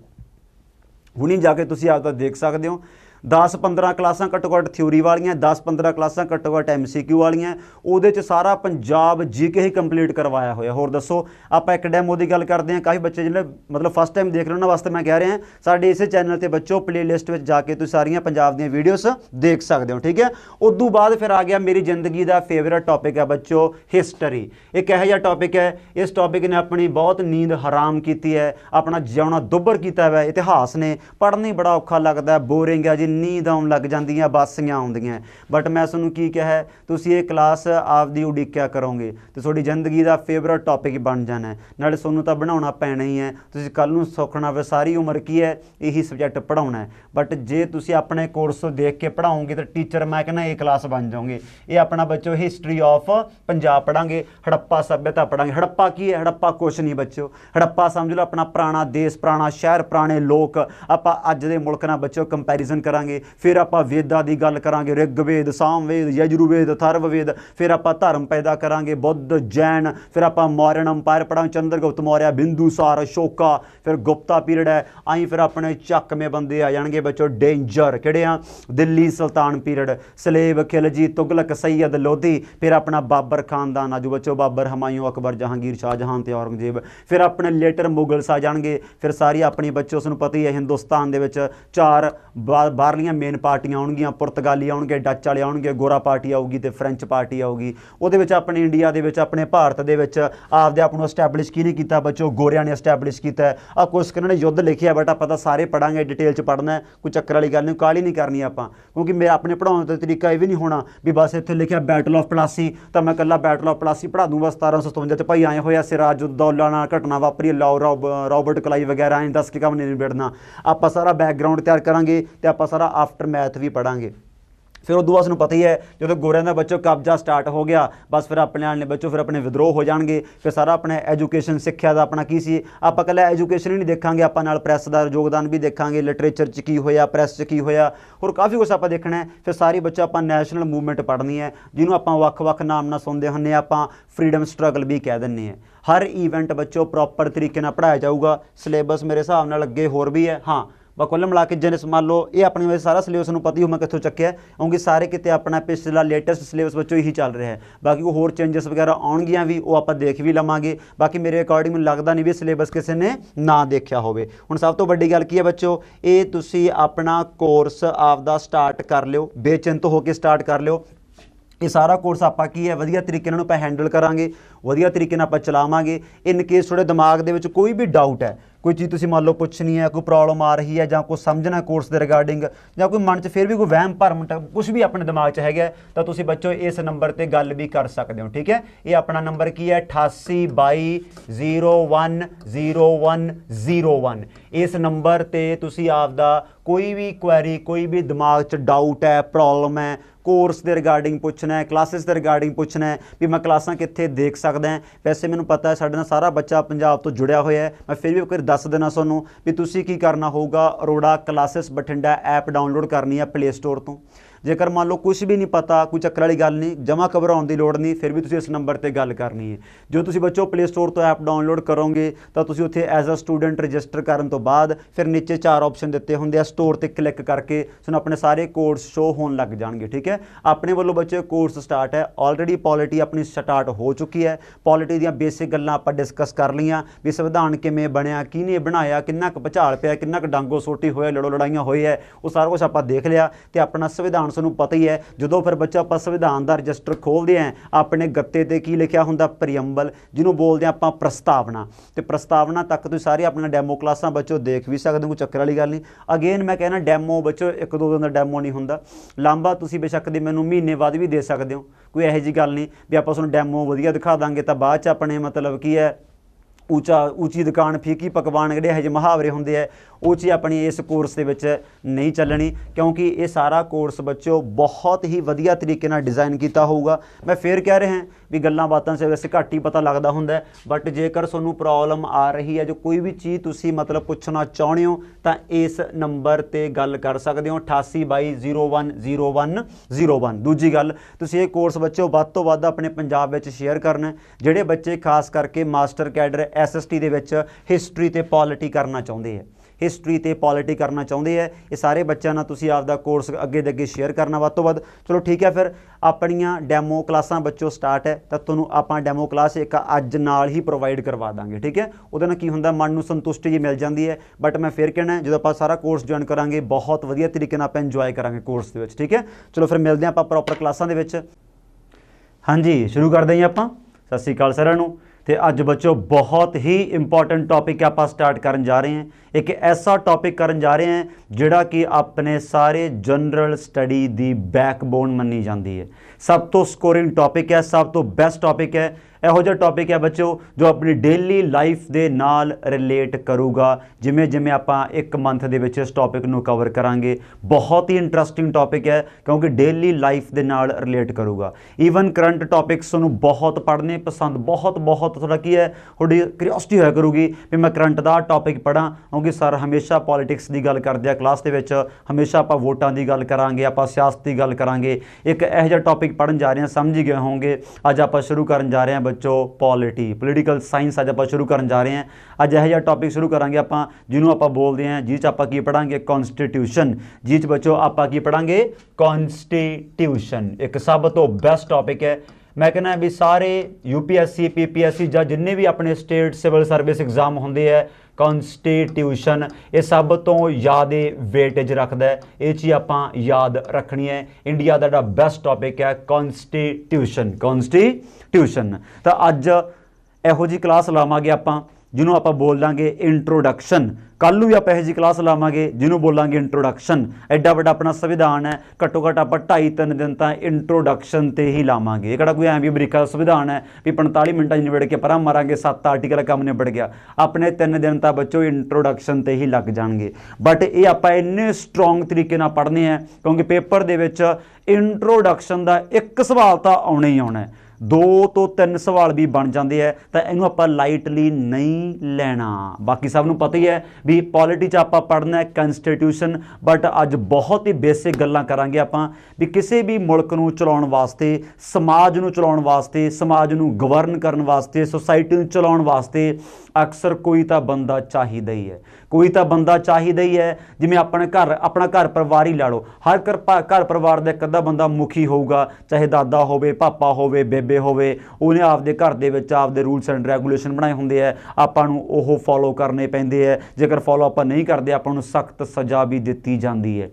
ਹੁਣੀ ਜਾ ਕੇ ਤੁਸੀਂ ਆਪਦਾ ਦੇਖ ਸਕਦੇ ਹੋ। 10-15 ਕਲਾਸਾਂ ਘੱਟੋ ਘੱਟ ਥਿਊਰੀ ਵਾਲੀਆਂ, 10-15 ਕਲਾਸਾਂ ਘੱਟੋ ਘੱਟ MCQ ਵਾਲੀਆਂ, ਉਹਦੇ 'ਚ ਸਾਰਾ ਪੰਜਾਬ GK ਹੀ ਕੰਪਲੀਟ ਕਰਵਾਇਆ ਹੋਇਆ। ਹੋਰ ਦੱਸੋ, ਆਪਾਂ ਇੱਕ ਡੈਮੋ ਦੀ ਗੱਲ ਕਰਦੇ ਹਾਂ। ਕਾਫੀ ਬੱਚੇ ਜਿਹੜੇ ਮਤਲਬ ਫਸਟ ਟਾਈਮ ਦੇਖ ਰਹੇ ਉਹਨਾਂ ਵਾਸਤੇ ਮੈਂ ਕਹਿ ਰਿਹਾ ਸਾਡੇ ਇਸੇ ਚੈਨਲ ਤੇ ਬੱਚੋ ਪਲੇਲਿਸਟ ਵਿੱਚ ਜਾ ਕੇ ਤੁਸੀਂ ਸਾਰੀਆਂ ਪੰਜਾਬ ਦੀਆਂ ਵੀਡੀਓਜ਼ ਦੇਖ ਸਕਦੇ ਹੋ, ਠੀਕ ਹੈ। ਉਦੋਂ ਬਾਅਦ ਫਿਰ ਆ ਗਿਆ ਮੇਰੀ ਜ਼ਿੰਦਗੀ ਦਾ ਫੇਵਰੇਟ ਟੌਪਿਕ ਹੈ ਬੱਚੋ ਹਿਸਟਰੀ। ਇੱਕ ਇਹੋ ਜਿਹਾ ਟੌਪਿਕ ਹੈ, ਇਸ ਟੌਪਿਕ ਨੇ ਆਪਣੀ ਬਹੁਤ ਨੀਂਦ ਹਰਾਮ ਕੀਤੀ ਹੈ, ਆਪਣਾ ਜਿਉਣਾ ਦੁੱਭਰ ਕੀਤਾ ਹੋਇਆ। ਇਤਿਹਾਸ ਨੇ ਪੜ੍ਹਨੀ ਬੜਾ ਔਖਾ ਲੱਗਦਾ, ਬੋਰਿੰਗ ਹੈ ਜੀ, ਨੀਂਦ ਆਉਣ ਲੱਗ ਜਾਂਦੀਆਂ, ਬਾਸੀਆਂ ਆਉਂਦੀਆਂ। ਬਟ ਮੈਂ ਤੁਹਾਨੂੰ ਕੀ ਕਿਹਾ, ਤੁਸੀਂ ਇਹ ਕਲਾਸ ਆਪਦੀ ਉਡੀਕਿਆ ਕਰੋਗੇ ਤੇ ਤੁਹਾਡੀ ਜ਼ਿੰਦਗੀ ਦਾ ਫੇਵਰਟ ਟੌਪਿਕ ਬਣ ਜਾਣਾ। ਨਾਲੇ ਤੁਹਾਨੂੰ ਤਾਂ ਬਣਾਉਣਾ ਪੈਣਾ ਹੀ ਹੈ, ਤੁਸੀਂ ਕੱਲ੍ਹ ਨੂੰ ਸੁਖਣਾ ਵੇ ਸਾਰੀ ਉਮਰ ਕੀ ਹੈ ਇਹੀ ਸਬਜੈਕਟ ਪੜ੍ਹਾਉਣਾ ਹੈ। ਬਟ ਜੇ ਤੁਸੀਂ ਆਪਣੇ ਕੋਰਸ ਤੋਂ ਦੇਖ ਕੇ ਪੜ੍ਹਾਓਗੇ ਤਾਂ ਟੀਚਰ ਮੈਂ ਕਹਿੰਦਾ ਇਹ ਕਲਾਸ ਬਣ ਜਾਓਗੇ। ਇਹ ਆਪਣਾ ਬੱਚੋ ਹਿਸਟਰੀ ਆਫ ਪੰਜਾਬ ਪੜ੍ਹਾਂਗੇ, ਹੜੱਪਾ ਸੱਭਿਅਤਾ ਪੜ੍ਹਾਂਗੇ। ਹੜੱਪਾ ਕੀ ਹੈ? ਹੜੱਪਾ ਕੁਛ ਨਹੀਂ ਬੱਚੋ, ਹੜੱਪਾ ਸਮਝ ਲਓ ਆਪਣਾ ਪੁਰਾਣਾ ਦੇਸ਼, ਪੁਰਾਣਾ ਸ਼ਹਿਰ, ਪੁਰਾਣੇ ਲੋਕ। ਆਪਾਂ ਅੱਜ ਦੇ ਮੁਲਕ ਨਾਲ ਬੱਚੋ ਕੰਪੈਰੀਜ਼ਨ ਕਰਾਂਗੇ। ਫਿਰ ਆਪਾਂ ਵੇਦਾਂ ਦੀ ਗੱਲ ਕਰਾਂਗੇ, ਰਿਗਵੇਦ, ਸਾਮਵੇਦ, ਯਜੁਰਵੇਦ, ਅਥਰਵਵੇਦ। ਫਿਰ ਆਪਾਂ ਧਰਮ ਪੈਦਾ ਕਰਾਂਗੇ, ਬੁੱਧ, ਜੈਨ। ਫਿਰ ਆਪਾਂ ਮੌਰੀਅਨ ਅੰਪਾਇਰ ਪੜਾਂਗੇ, ਚੰਦਰਗੁਪਤ ਮੌਰਿਆ, ਬਿੰਦੂਸਾਰ, ਅਸ਼ੋਕਾ। ਫਿਰ ਗੁਪਤਾ ਪੀਰੀਅਡ ਹੈ। ਆਈ ਫਿਰ ਆਪਣੇ ਚੱਕਵੇਂ ਬੰਦੇ ਆ ਜਾਣਗੇ ਬੱਚੋ, ਡੇਂਜਰ ਕਿਹੜੇ ਆ? ਦਿੱਲੀ ਸੁਲਤਾਨ ਪੀਰੀਅਡ, ਸਲੇਬ, ਖਿਲਜੀ, ਤੁਗਲਕ, ਸੈਯਦ ਲੋਧੀ। ਫਿਰ ਆਪਣਾ ਬਾਬਰ ਖਾਨਦਾਨ ਆਜੂ ਬੱਚੋ, ਬਾਬਰ, ਹਮਾਯੂੰ, ਅਕਬਰ, ਜਹਾਂਗੀਰ, ਸ਼ਾਹਜਹਾਨ ਤੇ ਔਰੰਗਜ਼ੇਬ। ਫਿਰ ਆਪਣੇ ਲੇਟਰ ਮੁਗਲਸ ਆ ਜਾਣਗੇ। ਫਿਰ ਸਾਰੀ ਆਪਣੀ ਬੱਚੋ ਤੁਹਾਨੂੰ ਪਤਾ ਹੀ ਹੈ ਹਿੰਦੁਸਤਾਨ ਦੇ ਵਿੱਚ 4 ਬਾਹਰਲੀਆਂ ਮੇਨ ਪਾਰਟੀਆਂ ਆਉਣਗੀਆਂ, ਪੁਰਤਗਾਲੀ ਆਉਣਗੇ, ਡੱਚ ਵਾਲੇ ਆਉਣਗੇ, ਗੋਰਾ ਪਾਰਟੀ ਆਊਗੀ ਤੇ ਫਰੈਂਚ ਪਾਰਟੀ ਆਊਗੀ। ਉਹਦੇ ਵਿੱਚ ਆਪਣੇ ਇੰਡੀਆ ਦੇ ਵਿੱਚ, ਆਪਣੇ ਭਾਰਤ ਦੇ ਵਿੱਚ ਆਪਦੇ ਆਪ ਨੂੰ ਐਸਟੈਬਲਿਸ਼ ਕਿਹਨੇ ਕੀਤਾ ਬੱਚੋ? ਗੋਰਿਆਂ ਨੇ ਐਸਟੈਬਲਿਸ਼ ਕੀਤਾ। ਆ ਕੁਛ ਇਹਨਾਂ ਨੇ ਯੁੱਧ ਲਿਖਿਆ ਬਟ ਆਪਾਂ ਤਾਂ ਸਾਰੇ ਪੜ੍ਹਾਂਗੇ, ਡਿਟੇਲ 'ਚ ਪੜ੍ਹਨਾ, ਕੋਈ ਚੱਕਰ ਵਾਲੀ ਗੱਲ ਨਹੀਂ, ਕਾਹਲੀ ਨਹੀਂ ਕਰਨੀ ਆਪਾਂ। ਕਿਉਂਕਿ ਮੈਂ ਆਪਣੇ ਪੜ੍ਹਾਉਣ ਦਾ ਤਰੀਕਾ ਇਹ ਵੀ ਨਹੀਂ ਹੋਣਾ ਵੀ ਬਸ ਇੱਥੇ ਲਿਖਿਆ ਬੈਟਲ ਆਫ ਪਲਾਸੀ ਤਾਂ ਮੈਂ ਇਕੱਲਾ ਬੈਟਲ ਆਫ ਪਲਾਸੀ ਪੜ੍ਹਾ ਦੂੰਗਾ। 1757 'ਚ ਭਾਈ ਆਏ ਹੋਇਆ ਸਿਰਾਜ ਉਦੌਲਾ ਨਾਲ ਘਟਨਾ ਵਾਪਰੀ, ਰੋਬਰਟ ਕਲਾਈ ਵਗੈਰਾ, ਐਂ ਦੱਸ ਕੇ ਕੰਮ ਨਹੀਂ ਨਿਬੜਨਾ। ਆਪਾਂ ਸਾਰਾ ਬੈਕਗਰਾਊਂਡ ਤਿਆਰ ਕਰਾਂਗੇ ਤੇ ਆਪਾਂ ਸਾਰਾ ਆਫਟਰ ਮੈਥ ਵੀ ਪੜ੍ਹਾਂਗੇ। ਫਿਰ ਉਦੋਂ ਬਾਅਦ ਤੁਹਾਨੂੰ ਪਤਾ ਹੀ ਹੈ ਜਦੋਂ ਗੋਰਿਆਂ ਦਾ ਬੱਚੋ ਕਬਜ਼ਾ ਸਟਾਰਟ ਹੋ ਗਿਆ, ਬਸ ਫਿਰ ਆਪਣੇ ਵਾਲੇ ਨੇ ਬੱਚੋ ਫਿਰ ਆਪਣੇ ਵਿਦਰੋਹ ਹੋ ਜਾਣਗੇ। ਫਿਰ ਸਾਰਾ ਆਪਣਾ ਐਜੂਕੇਸ਼ਨ, ਸਿੱਖਿਆ ਦਾ ਆਪਣਾ ਕੀ ਸੀ, ਆਪਾਂ ਇਕੱਲਾ ਐਜੂਕੇਸ਼ਨ ਹੀ ਨਹੀਂ ਦੇਖਾਂਗੇ, ਆਪਾਂ ਨਾਲ ਪ੍ਰੈਸ ਦਾ ਯੋਗਦਾਨ ਵੀ ਦੇਖਾਂਗੇ, ਲਿਟਰੇਚਰ 'ਚ ਕੀ ਹੋਇਆ, ਪ੍ਰੈਸ 'ਚ ਕੀ ਹੋਇਆ, ਹੋਰ ਕਾਫੀ ਕੁਛ ਆਪਾਂ ਦੇਖਣਾ ਹੈ। ਫਿਰ ਸਾਰੀ ਬੱਚਾ ਆਪਾਂ ਨੈਸ਼ਨਲ ਮੂਵਮੈਂਟ ਪੜ੍ਹਨੀ ਹੈ, ਜਿਹਨੂੰ ਆਪਾਂ ਵੱਖ-ਵੱਖ ਨਾਮ ਨਾਲ ਸੁਣਦੇ ਹੁੰਦੇ ਹਾਂ, ਆਪਾਂ ਫਰੀਡਮ ਸਟਰਗਲ ਵੀ ਕਹਿ ਦਿੰਦੇ ਹਾਂ। ਹਰ ਈਵੈਂਟ ਬੱਚੋ ਪ੍ਰੋਪਰ ਤਰੀਕੇ ਨਾਲ ਪੜ੍ਹਾਇਆ ਜਾਊਗਾ। ਸਿਲੇਬਸ ਮੇਰੇ ਹਿਸਾਬ ਨਾਲ ਅੱਗੇ ਹੋਰ ਵੀ ਹੈ, ਹਾਂ ਬਾ ਕੁੱਲ ਮਿਲਾ ਕੇ ਜਿਵੇਂ ਮੰਨ ਲਓ ਇਹ ਆਪਣੀ ਵੈਸੇ ਸਾਰਾ ਸਿਲੇਬਸ ਨੂੰ ਪਤਾ ਹੀ ਹੋ ਮੈਂ ਕਿੱਥੋਂ ਚੱਕਿਆ, ਕਿਉਂਕਿ ਸਾਰੇ ਕਿਤੇ ਆਪਣਾ ਪਿਛਲਾ ਲੇਟੈਸਟ ਸਿਲੇਬਸ ਬੱਚੋਂ ਇਹੀ ਚੱਲ ਰਿਹਾ ਹੈ। ਬਾਕੀ ਕੋਈ ਹੋਰ ਚੇਂਜਸ ਵਗੈਰਾ ਆਉਣਗੀਆਂ ਵੀ ਉਹ ਆਪਾਂ ਦੇਖ ਵੀ ਲਵਾਂਗੇ। ਬਾਕੀ ਮੇਰੇ ਅਕੋਰਡਿੰਗ ਮੈਨੂੰ ਲੱਗਦਾ ਨਹੀਂ ਵੀ ਸਿਲੇਬਸ ਕਿਸੇ ਨੇ ਨਾ ਦੇਖਿਆ ਹੋਵੇ। ਹੁਣ ਸਭ ਤੋਂ ਵੱਡੀ ਗੱਲ ਕੀ ਹੈ ਬੱਚੋ, ਇਹ ਤੁਸੀਂ ਆਪਣਾ ਕੋਰਸ ਆਪਦਾ ਸਟਾਰਟ ਕਰ ਲਿਓ, ਬੇਚਿੰਤ ਹੋ ਕੇ ਸਟਾਰਟ ਕਰ ਲਿਓ। ਇਹ ਸਾਰਾ ਕੋਰਸ ਆਪਾਂ ਕੀ ਹੈ ਵਧੀਆ ਤਰੀਕੇ ਨਾਲ ਆਪਾਂ ਹੈਂਡਲ ਕਰਾਂਗੇ, ਵਧੀਆ ਤਰੀਕੇ ਨਾਲ ਆਪਾਂ ਚਲਾਵਾਂਗੇ। ਇਨ ਕੇਸ ਤੁਹਾਡੇ ਦਿਮਾਗ ਦੇ ਵਿੱਚ ਕੋਈ ਵੀ ਡਾਊਟ ਹੈ, ਕੋਈ ਚੀਜ਼ ਤੁਸੀਂ ਮੰਨ ਲਓ ਪੁੱਛਣੀ ਹੈ, ਕੋਈ ਪ੍ਰੋਬਲਮ ਆ ਰਹੀ ਹੈ ਜਾਂ ਕੁਛ ਸਮਝਣਾ ਕੋਰਸ ਦੇ ਰਿਗਾਰਡਿੰਗ, ਜਾਂ ਕੋਈ ਮਨ 'ਚ ਫਿਰ ਵੀ ਕੋਈ ਵਹਿਮ ਭਰਮ ਕੁਛ ਵੀ ਆਪਣੇ ਦਿਮਾਗ 'ਚ ਹੈਗਾ ਤਾਂ ਤੁਸੀਂ ਬੱਚੋ ਇਸ ਨੰਬਰ 'ਤੇ ਗੱਲ ਵੀ ਕਰ ਸਕਦੇ ਹੋ, ਠੀਕ ਹੈ। ਇਹ ਆਪਣਾ ਨੰਬਰ ਕੀ ਹੈ 8822010101। ਇਸ ਨੰਬਰ 'ਤੇ ਤੁਸੀਂ ਆਪਦਾ ਕੋਈ ਵੀ ਕੁਐਰੀ, ਕੋਈ ਵੀ ਦਿਮਾਗ 'ਚ ਡਾਊਟ ਹੈ, ਪ੍ਰੋਬਲਮ ਹੈ, ਕੋਰਸ ਦੇ ਰਿਗਾਰਡਿੰਗ ਪੁੱਛਣਾ ਹੈ, ਕਲਾਸਿਸ ਦੇ ਰਿਗਾਰਡਿੰਗ ਪੁੱਛਣਾ ਹੈ ਵੀ ਮੈਂ ਕਲਾਸਾਂ ਕਿੱਥੇ ਦੇਖ ਸਕਦਾ ਹੈ। ਵੈਸੇ ਮੈਨੂੰ ਪਤਾ ਹੈ ਸਾਡੇ ਨਾਲ ਸਾਰਾ ਬੱਚਾ ਪੰਜਾਬ ਤੋਂ ਜੁੜਿਆ ਹੋਇਆ ਹੈ, ਮੈਂ ਫਿਰ ਵੀ ਇੱਕ ਵਾਰ ਦੱਸ ਦੇਣਾ ਤੁਹਾਨੂੰ ਵੀ ਤੁਸੀਂ ਕੀ ਕਰਨਾ ਹੋਊਗਾ। Arora classes Bathinda app download ਕਰਨੀ ਹੈ ਪਲੇ ਸਟੋਰ ਤੋਂ। जेकर मान लो कुछ भी नहीं पता, कोई चक्कर वाली गल नहीं, जमा घबराउण दी लोड़ नहीं, फिर भी तुसीं इस नंबर ते गल करनी है। जो तुसीं बच्चों प्ले स्टोर तो ऐप डाउनलोड करोगे तो तुसीं उत्थे एज अ स्टूडेंट रजिस्टर करन तो बाद फिर नीचे 4 ऑप्शन दिते हुंदे आ, स्टोर ते क्लिक करके तुहानूं अपने सारे कोर्स शो होण लग जाणगे। ठीक है, अपने वालों बच्चे कोर्स स्टार्ट है ऑलरेडी, पॉलिटी अपनी स्टार्ट हो चुकी है। पॉलिटी दीयां बेसिक गल्लां आपां डिस्कस कर लईआं भी संविधान किवें बणिया, किहने बनाया, किन्ना क भुचाल पिया, किन्ना क डांगो सोटी होया, लड़ो लड़ाइयां होई है, वो सारा कुछ आपां देख लिया। तो अपना संविधान सानूं पता ही है। जदों फिर बच्चा आपां संविधान दा रजिस्टर खोलदे हैं, अपने गत्ते ते की लिखिया हुंदा, प्रीअंबल, जिन्हों बोलते हैं आपां प्रस्तावना। तो प्रस्तावना तक तुसीं सारी अपनी डेमो क्लासां बच्चों देख भी सकदे हो, कोई चक्कर वाली गल नहीं। अगेन मैं कहना डेमो बच्चों 1-2 दिन का डेमो नहीं हुंदा, लांबा तुसीं बेशक दे मैनूं महीने बाद भी दे सकदे हो, कोई ਇਹੋ ਜਿਹੀ गल नहीं भी आपां तुहानूं डेमो वधिया दिखा दांगे तो बाद च अपने मतलब की है ऊँची दुकान फीकी पकवान जिहड़े ਇਹੋ ਜਿਹੇ मुहावरे हुंदे है वो चीज़ अपनी इस कोर्स के विच नहीं चलनी, क्योंकि ये सारा कोर्स बच्चों बहुत ही वधिया तरीके नाल डिज़ाइन किया होगा। मैं फिर कह रहा भी गल्लां बातां से वैसे घट ही पता लगता हुंदा, बट जेकर तुहानूं प्रॉब्लम आ रही है, जो कोई भी चीज़ तुसीं मतलब पुछना चाहुंदे हो तो इस नंबर ते गल कर सकते हो 8822010101। दूजी गल, तुसीं ये कोर्स बच्चों वध तो वध अपने पंजाब विच शेयर करना। जिहड़े बच्चे खास करके मास्टर कैडर SST दे विच हिस्टरी ते पॉलिटी करना चाहुंदे है, हिस्टरी ते पॉलिटी करना चाहुंदे है, ये सारे बच्चों नाल तुसीं आपदा कोर्स अगे दे अगे शेयर करना वध तो वध। चलो ठीक है, फिर अपनियां डेमो क्लासां बच्चों स्टार्ट है, तो तुहानूं आपां डेमो क्लास एक अज नाल ही प्रोवाइड करवा दांगे। ठीक है, उहदे नाल की हुंदा मन नूं संतुष्टि जी मिल जाती है। बट मैं फिर कहना जो आपां सारा कोर्स ज्वाइन करांगे बहुत वधिया तरीके नाल आपां इंजॉय करांगे कोर्स दे विच। ठीक है, चलो फिर मिलदे आं आपां प्रॉपर क्लासां दे विच। हाँ जी, शुरू करदे हां आपां। सत श्री अकाल सारिआं नूं। तो अज बच्चों बहुत ही इंपॉर्टेंट टॉपिक आप स्टार्ट करन जा रहे हैं, एक ऐसा टॉपिक करन जा रहे हैं जिहड़ा कि अपने सारे जनरल स्टडी दी बैकबोन मनी जाती है। सब तो स्कोरिंग टॉपिक है, सब तो बेस्ट टॉपिक है। ਇਹੋ ਜਿਹਾ टॉपिक है बच्चों जो अपनी डेली लाइफ के नाल रिलेट करूगा। जिमें जिमें ਆਪਾਂ 1 मंथ ਦੇ ਵਿੱਚ ਇਸ टॉपिक ਨੂੰ कवर करांगे, बहुत ही इंटरस्टिंग टॉपिक है क्योंकि डेली लाइफ के नाल रिलेट करूगा। ईवन करंट टॉपिक्स ਨੂੰ बहुत पढ़ने पसंद, बहुत थोड़ा की है थोड़ी क्यूरियोसिटी होया करूगी भी मैं करंट का टॉपिक पढ़ा, क्योंकि सर हमेशा पॉलिटिक्स की गल करते हैं क्लास के विच, हमेशा आप वोटां की गल करांगे, आप सियासत की गल करांगे। एक ਇਹੋ ਜਿਹਾ टॉपिक पढ़न जा रहे हैं, समझ ही गए होंगे। अज आप शुरू करन जा रहे हैं बच्चों पोलिटिकल साइंस, अज आप शुरू करन जा रहे हैं। अज यह जिहा टॉपिक शुरू करांगे आप जिन्होंने आप बोलते हैं, जिस आप की पढ़ांगे कॉन्स्टिट्यूशन, जिस बच्चों आप की पढ़ांगे कॉन्स्टिट्यूशन। एक सब तो बेस्ट टॉपिक है। मैं कहना भी सारे UPSC PPSC ਜਾਂ जिन्ने भी अपने स्टेट सिविल सर्विस एग्जाम होंगे है, कॉन्स्टिट्यूशन ये सब तो ज़्यादा वेटेज रखता है। ये चीज़ आप याद रखनी है। इंडिया का बेस्ट टॉपिक है कॉन्स्टिट्यूशन। तो अज इहो जी क्लास लावांगे आप जिन्हों आप बोल देंगे इंट्रोडक्शन। कल भी आप यह क्लास लावांगे जिन्हों बोलांगे इंट्रोडक्शन। एडा वड्डा अपना संविधान है, घट्टो घट्ट आप 2.5-3 दिन तो इंट्रोडक्शन ते ही लावांगे। ये कोई ऐ भी अमरीका का संविधान है भी 45 मिनटा निबड़ के परा मारांगे 7 आर्टिकल काम निबड़ गया। अपने 3 दिन तो बच्चों इंट्रोडक्शन ते ही लग जाएंगे। बट ये आप इन्ने स्ट्रोंग तरीके नाल पढ़ने हैं क्योंकि पेपर दे विच इंट्रोडक्शन का एक सवाल तो आना ही आना है, 2 तो 3 सवाल भी बन जाते हैं। तो इनू आप लाइटली नहीं लेना। बाकी सब नूं पता ही है भी पॉलिटी च आप पढ़ना है कॉन्स्टिट्यूशन, बट अज बहुत ही बेसिक गल्लां करांगे आप भी किसी भी मुल्क नूं चलाउण वास्ते, समाज नूं चलाउण वास्ते, समाज नूं गवर्न करन वास्ते, सोसाइटी नूं चलाउण वास्ते अक्सर कोई तो बंदा चाहिदा ही है, कोई तो बंदा चाहिदा ही है। जिवें अपना घर परिवार ही ला लो, हर घर परिवार का एक अद्धा बंदा मुखी होगा, चाहे दादा होवे, पापा होवे, बेबे होवे, उन्हें आपदे घर दे विच आपदे रूल्स एंड रेगूलेशन बनाए हुंदे है, आपां नूं ओह फॉलो करने पैंदे है। जेकर फॉलो आपां नहीं करते आपां नूं सख्त सज़ा भी दित्ती जांदी है।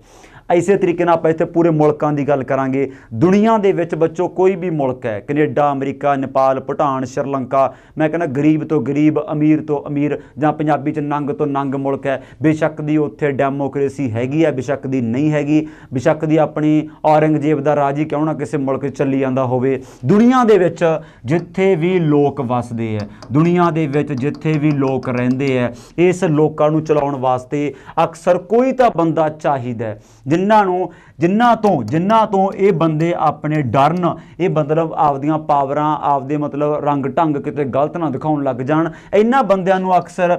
इसे तरीके नाल आपां इत्थे पूरे मुल्कां दी गल करांगे। दुनिया दे विच बच्चों कोई भी मुल्क है, कनेडा, अमरीका, नेपाल, भूटान, श्रीलंका, मैं कहना गरीब तो गरीब, अमीर तो अमीर, जां पंजाबी च नंग तो नंग मुल्क है, बेशक दी उत्थे डेमोक्रेसी हैगी है, बेशक दी नहीं हैगी, बेशक दी अपनी औरंगजेब दा राज ही क्यों ना किसी मुल्क चली जांदा होवे। दुनिया दे विच जिथे भी लोग वसदे है, दुनिया दे विच जिथे भी लोग रहिंदे है, इस लोकां नूं चलाउण वास्ते अक्सर कोई तो बंदा चाहिदा है ਜਿਨ੍ਹਾਂ ਤੋਂ ਇਹ ਬੰਦੇ ਆਪਣੇ ਡਰਨ, ਇਹ ਮਤਲਬ ਆਪਦੀਆਂ ਪਾਵਰਾਂ, ਆਪਦੇ ਮਤਲਬ ਰੰਗ ਢੰਗ ਕਿਤੇ ਗਲਤ ਨਾ ਦਿਖਾਉਣ ਲੱਗ ਜਾਣ। ਇਹਨਾਂ ਬੰਦਿਆਂ ਨੂੰ ਅਕਸਰ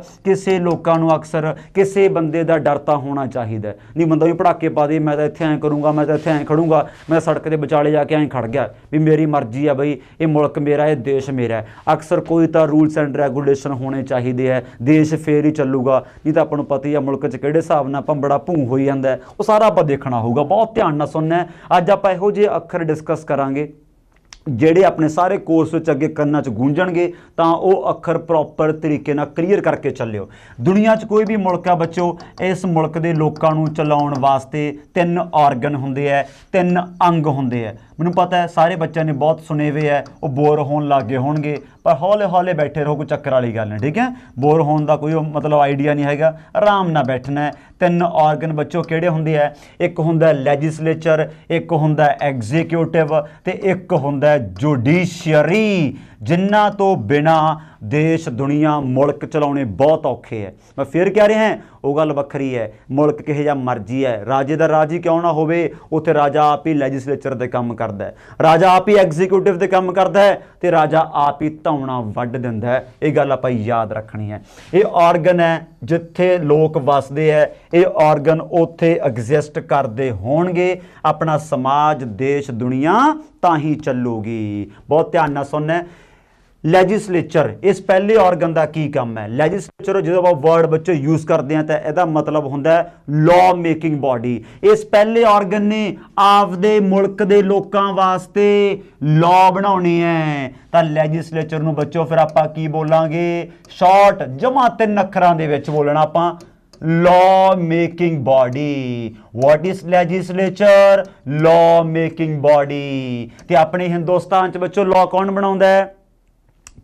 ਲੋਕਾਂ ਨੂੰ ਅਕਸਰ ਕਿਸੇ ਬੰਦੇ ਦਾ ਡਰ ਤਾਂ ਹੋਣਾ ਚਾਹੀਦਾ। ਨਹੀਂ ਬੰਦਾ ਵੀ ਪੜਾਕੇ ਪਾ ਦੇ, ਮੈਂ ਤਾਂ ਇੱਥੇ ਐਂ ਕਰੂੰਗਾ, ਮੈਂ ਤਾਂ ਇੱਥੇ ਐਂ ਖੜੂੰਗਾ, ਮੈਂ ਸੜਕ ਦੇ ਵਿਚਾਲੇ ਜਾ ਕੇ ਐਂ ਖੜ ਗਿਆ ਵੀ ਮੇਰੀ ਮਰਜ਼ੀ ਆ ਬਈ, ਇਹ ਮੁਲਕ ਮੇਰਾ, ਇਹ ਦੇਸ਼ ਮੇਰਾ ਹੈ। ਅਕਸਰ ਕੋਈ ਤਾਂ ਰੂਲਸ ਐਂਡ ਰੈਗੂਲੇਸ਼ਨ ਹੋਣੇ ਚਾਹੀਦੇ ਹੈ, ਦੇਸ਼ ਫੇਰ ਹੀ ਚੱਲੂਗਾ। ਨਹੀਂ ਤਾਂ ਆਪਾਂ ਨੂੰ ਪਤਾ ਹੀ ਆ ਮੁਲਕ 'ਚ ਕਿਹੜੇ ਹਿਸਾਬ ਨਾਲ ਭੰਬੜਾ ਭੂੰ ਹੋਈ ਜਾਂਦਾ, ਉਹ ਸਾਰਾ ਆਪਾਂ ਦੇਖਣਾ ਹੋਊਗਾ। ਬਹੁਤ ਧਿਆਨ ਨਾਲ ਸੁਣਨਾ। ਅੱਜ ਆਪਾਂ ਇਹੋ ਜਿਹੇ ਅੱਖਰ ਡਿਸਕਸ ਕਰਾਂਗੇ ਜਿਹੜੇ ਆਪਣੇ ਸਾਰੇ ਕੋਰਸ ਵਿੱਚ ਅੱਗੇ ਕੰਨਾਂ 'ਚ ਗੂੰਜਣਗੇ, ਤਾਂ ਉਹ ਅੱਖਰ ਪ੍ਰੋਪਰ ਤਰੀਕੇ ਨਾਲ ਕਲੀਅਰ ਕਰਕੇ ਚੱਲਿਓ। ਦੁਨੀਆ 'ਚ ਕੋਈ ਵੀ ਮੁਲਕ ਆ ਬੱਚੋ, ਇਸ ਮੁਲਕ ਦੇ ਲੋਕਾਂ ਨੂੰ ਚਲਾਉਣ ਵਾਸਤੇ 3 ਆਰਗਨ ਹੁੰਦੇ ਹੈ, 3 ਅੰਗ ਹੁੰਦੇ ਹੈ। ਮੈਨੂੰ ਪਤਾ ਹੈ ਸਾਰੇ ਬੱਚਿਆਂ ਨੇ ਬਹੁਤ ਸੁਣੇ ਹੋਏ ਹੈ, ਉਹ ਬੋਰ ਹੋਣ ਲੱਗ ਗਏ ਹੋਣਗੇ, ਪਰ ਹੌਲੇ ਹੌਲੇ ਬੈਠੇ ਰਹੋ, ਕੋਈ ਚੱਕਰ ਵਾਲੀ ਗੱਲ ਨਹੀਂ, ਠੀਕ ਹੈ। ਬੋਰ ਹੋਣ ਦਾ ਕੋਈ ਮਤਲਬ ਆਈਡੀਆ ਨਹੀਂ ਹੈਗਾ, ਆਰਾਮ ਨਾਲ ਬੈਠਣਾ ਹੈ। 3 ਆਰਗਨ ਬੱਚੋ ਕਿਹੜੇ ਹੁੰਦੇ ਹੈ? ਇੱਕ ਹੁੰਦਾ ਲੈਜਿਸਲੇਚਰ, ਇੱਕ ਹੁੰਦਾ ਐਗਜ਼ੀਕਿਊਟਿਵ, ਤੇ ਇੱਕ ਹੁੰਦਾ ਜੁਡੀਸ਼ੀਅਰੀ, ਜਿਨ੍ਹਾਂ ਤੋਂ ਬਿਨਾਂ ਦੇਸ਼, ਦੁਨੀਆ, ਮੁਲਕ ਚਲਾਉਣੇ ਬਹੁਤ ਔਖੇ ਹੈ। ਮੈਂ ਫਿਰ ਕਹਿ ਰਿਹਾ ਹਾਂ, ਉਹ ਗੱਲ ਵੱਖਰੀ ਹੈ, ਮੁਲਕ ਕਿਹੋ ਜਿਹਾ ਮਰਜ਼ੀ ਹੈ, ਰਾਜੇ ਦਾ ਰਾਜ ਹੀ ਕਿਉਂ ਨਾ ਹੋਵੇ, ਉੱਥੇ ਰਾਜਾ ਆਪ ਹੀ ਲੈਜਿਸਲੇਚਰ ਦੇ ਕੰਮ ਕਰਦਾ ਹੈ, ਰਾਜਾ ਆਪ ਹੀ ਐਗਜ਼ੀਕਿਊਟਿਵ ਦੇ ਕੰਮ ਕਰਦਾ ਹੈ, ਤੇ ਰਾਜਾ ਆਪ ਹੀ ਧੌਣਾ ਵੱਢ ਦਿੰਦਾ ਹੈ। ਇਹ ਗੱਲ ਆਪਾਂ ਯਾਦ ਰੱਖਣੀ ਹੈ। ਇਹ ਆਰਗਨ ਹੈ ਜਿੱਥੇ ਲੋਕ ਵਸਦੇ ਹੈ, ਇਹ ਆਰਗਨ ਉੱਥੇ ਐਗਜ਼ਿਸਟ ਕਰਦੇ ਹੋਣਗੇ, ਆਪਣਾ ਸਮਾਜ, ਦੇਸ਼, ਦੁਨੀਆ ਤਾਂ ਹੀ ਚੱਲੂਗੀ। ਬਹੁਤ ਧਿਆਨ ਨਾਲ ਸੁਣਨਾ। ਲੈਜਿਸਲੇਚਰ, ਇਸ ਪਹਿਲੇ ਆਰਗਨ ਦਾ ਕੀ ਕੰਮ ਹੈ? ਲੈਜਿਸਲੇਚਰ ਜਦੋਂ ਆਪਾਂ ਵਰਡ ਬੱਚੇ ਯੂਜ਼ ਕਰਦੇ ਹਾਂ ਤਾਂ ਇਹਦਾ ਮਤਲਬ ਹੁੰਦਾ ਹੈ ਲਾਅ ਮੇਕਿੰਗ ਬਾਡੀ। ਇਸ ਪਹਿਲੇ ਆਰਗਨ ਨੇ ਆਪਦੇ ਮੁਲਕ ਦੇ ਲੋਕਾਂ ਵਾਸਤੇ ਲਾਅ ਬਣਾਉਣੇ ਹੈ, ਤਾਂ ਲੈਜਿਸਲੇਚਰ ਨੂੰ ਬੱਚੋ ਫਿਰ ਆਪਾਂ ਕੀ ਬੋਲਾਂਗੇ? ਸ਼ਾਰਟ ਜਮਾ 3 ਅੱਖਰਾਂ ਦੇ ਵਿੱਚ ਬੋਲਣਾ ਆਪਾਂ, law making body। what is legislature? law making body। ਤੇ ਆਪਣੇ ਹਿੰਦੁਸਤਾਨ 'ਚ ਬੱਚੋ ਲਾਅ ਕੌਣ ਬਣਾਉਂਦਾ ਹੈ?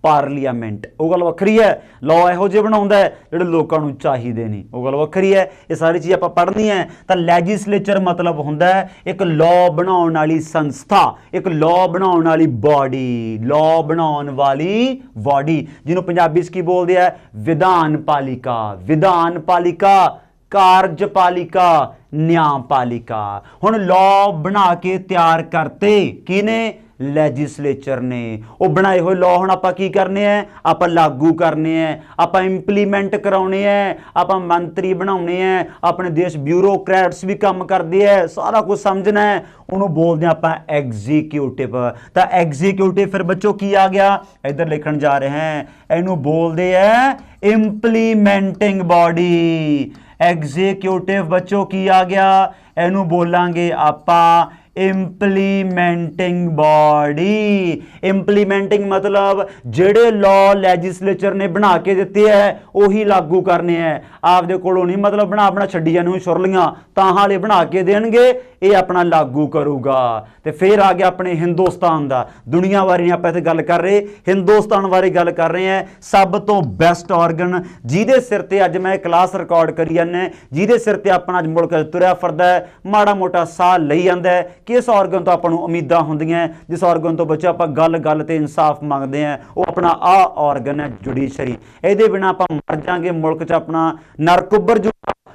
ਪਾਰਲੀਮੈਂਟ। ਉਹ ਗੱਲ ਵੱਖਰੀ ਹੈ। ਲਾਅ ਇਹੋ ਜਿਹੇ ਬਣਾਉਂਦਾ ਹੈ ਜਿਹੜੇ ਲੋਕਾਂ ਨੂੰ ਚਾਹੀਦੇ ਨਹੀਂ, ਉਹ ਗੱਲ ਵੱਖਰੀ ਹੈ। ਇਹ ਸਾਰੀ ਚੀਜ਼ ਆਪਾਂ ਪੜ੍ਹਨੀ ਹੈ। ਤਾਂ ਲੈਜਿਸਲੇਚਰ ਮਤਲਬ ਹੁੰਦਾ ਹੈ ਇੱਕ ਲਾਅ ਬਣਾਉਣ ਵਾਲੀ ਸੰਸਥਾ, ਇੱਕ ਲਾਅ ਬਣਾਉਣ ਵਾਲੀ ਬਾਡੀ, ਲਾਅ ਬਣਾਉਣ ਵਾਲੀ ਬਾਡੀ, ਜਿਹਨੂੰ ਪੰਜਾਬੀ 'ਚ ਕੀ ਬੋਲਦੇ ਆ? ਵਿਧਾਨ ਪਾਲਿਕਾ। ਵਿਧਾਨ ਪਾਲਿਕਾ, ਕਾਰਜਪਾਲਿਕਾ, ਨਿਆਂਪਾਲਿਕਾ। ਹੁਣ ਲਾਅ ਬਣਾ ਕੇ ਤਿਆਰ ਕਰਤੇ ਕਿਹਨੇ? ਲੈਜਿਸਲੇਚਰ ਨੇ। ਉਹ ਬਣਾਏ ਹੋਏ ਲਾਅ ਹੁਣ ਆਪਾਂ ਕੀ ਕਰਨੇ ਆ? ਆਪਾਂ ਲਾਗੂ ਕਰਨੇ ਆ, ਆਪਾਂ ਇੰਪਲੀਮੈਂਟ ਕਰਾਉਣੇ ਆ, ਆਪਾਂ ਮੰਤਰੀ ਬਣਾਉਣੇ ਆ, ਆਪਣੇ ਦੇਸ਼ ਬਿਊਰੋਕਰੈਟਸ ਵੀ ਕੰਮ ਕਰਦੇ ਆ, ਸਾਰਾ ਕੁਝ ਸਮਝਣਾ ਹੈ। ਉਹਨੂੰ ਬੋਲਦੇ ਆ ਆਪਾਂ ਐਗਜ਼ੀਕਿਊਟਿਵ। ਤਾਂ ਐਗਜ਼ੀਕਿਊਟਿਵ ਫਿਰ ਬੱਚੋ ਕੀ ਆ ਗਿਆ? ਇੱਧਰ ਲਿਖਣ ਜਾ ਰਹੇ ਹਾਂ, ਇਹਨੂੰ ਬੋਲਦੇ ਆ ਇੰਪਲੀਮੈਂਟਿੰਗ ਬਾਡੀ। ਐਗਜ਼ੀਕਿਊਟਿਵ ਬੱਚੋ ਕੀ ਆ ਗਿਆ? ਇਹਨੂੰ ਬੋਲਾਂਗੇ ਆਪਾਂ ਇੰਪਲੀਮੈਂਟਿੰਗ ਬਾਡੀ। ਇੰਪਲੀਮੈਂਟਿੰਗ ਮਤਲਬ ਜਿਹੜੇ ਲਾਅ ਲੈਜਿਸਲੇਚਰ ਨੇ ਬਣਾ ਕੇ ਦਿੱਤੇ ਹੈ ਉਹੀ ਲਾਗੂ ਕਰਨੇ ਹੈ। ਆਪਦੇ ਕੋਲੋਂ ਨਹੀਂ ਮਤਲਬ ਬਣਾ ਛੱਡੀ ਜਾਣੇ ਸੁਰਲੀਆਂ ਤਾਂ ਹਾਲੇ ਬਣਾ ਕੇ ਦੇਣਗੇ, ਇਹ ਆਪਣਾ ਲਾਗੂ ਕਰੂਗਾ। ਤੇ ਫਿਰ ਆ ਗਿਆ ਆਪਣੇ ਹਿੰਦੁਸਤਾਨ ਦਾ। ਦੁਨੀਆ ਬਾਰੇ ਨਹੀਂ ਆਪਾਂ ਇੱਥੇ ਗੱਲ ਕਰ ਰਹੇ, ਹਿੰਦੁਸਤਾਨ ਬਾਰੇ ਗੱਲ ਕਰ ਰਹੇ ਹਾਂ। ਸਭ ਤੋਂ ਬੈਸਟ ਆਰਗਨ ਜਿਹਦੇ ਸਿਰ ਤੇ ਅੱਜ ਮੈਂ ਕਲਾਸ ਰਿਕਾਰਡ ਕਰੀ ਜਾਂਦਾ, ਜਿਹਦੇ ਸਿਰ ਤੇ ਆਪਣਾ ਅੱਜ ਮੁਲਕ ਤੁਰਿਆ ਫਿਰਦਾ ਹੈ, ਮਾੜਾ ਮੋਟਾ ਸਾਹ ਲਈ ਜਾਂਦਾ ਹੈ, ਕਿਸ ਆਰਗਨ ਤੋਂ ਆਪਾਂ ਨੂੰ ਉਮੀਦਾਂ ਹੁੰਦੀਆਂ, ਜਿਸ ਆਰਗਨ ਤੋਂ ਬੱਚਾ ਆਪਾਂ ਗੱਲ ਤੇ ਇਨਸਾਫ ਮੰਗਦੇ ਆ, ਉਹ ਆਪਣਾ ਆਹ ਆਰਗਨ ਹੈ ਜੁਡੀਸ਼ਰੀ। ਇਹਦੇ ਬਿਨਾਂ ਆਪਾਂ ਮਰ ਜਾਾਂਗੇ, ਮੁਲਕ 'ਚ ਆਪਣਾ ਨਰਕ ਉੱਭਰ ਜੂ,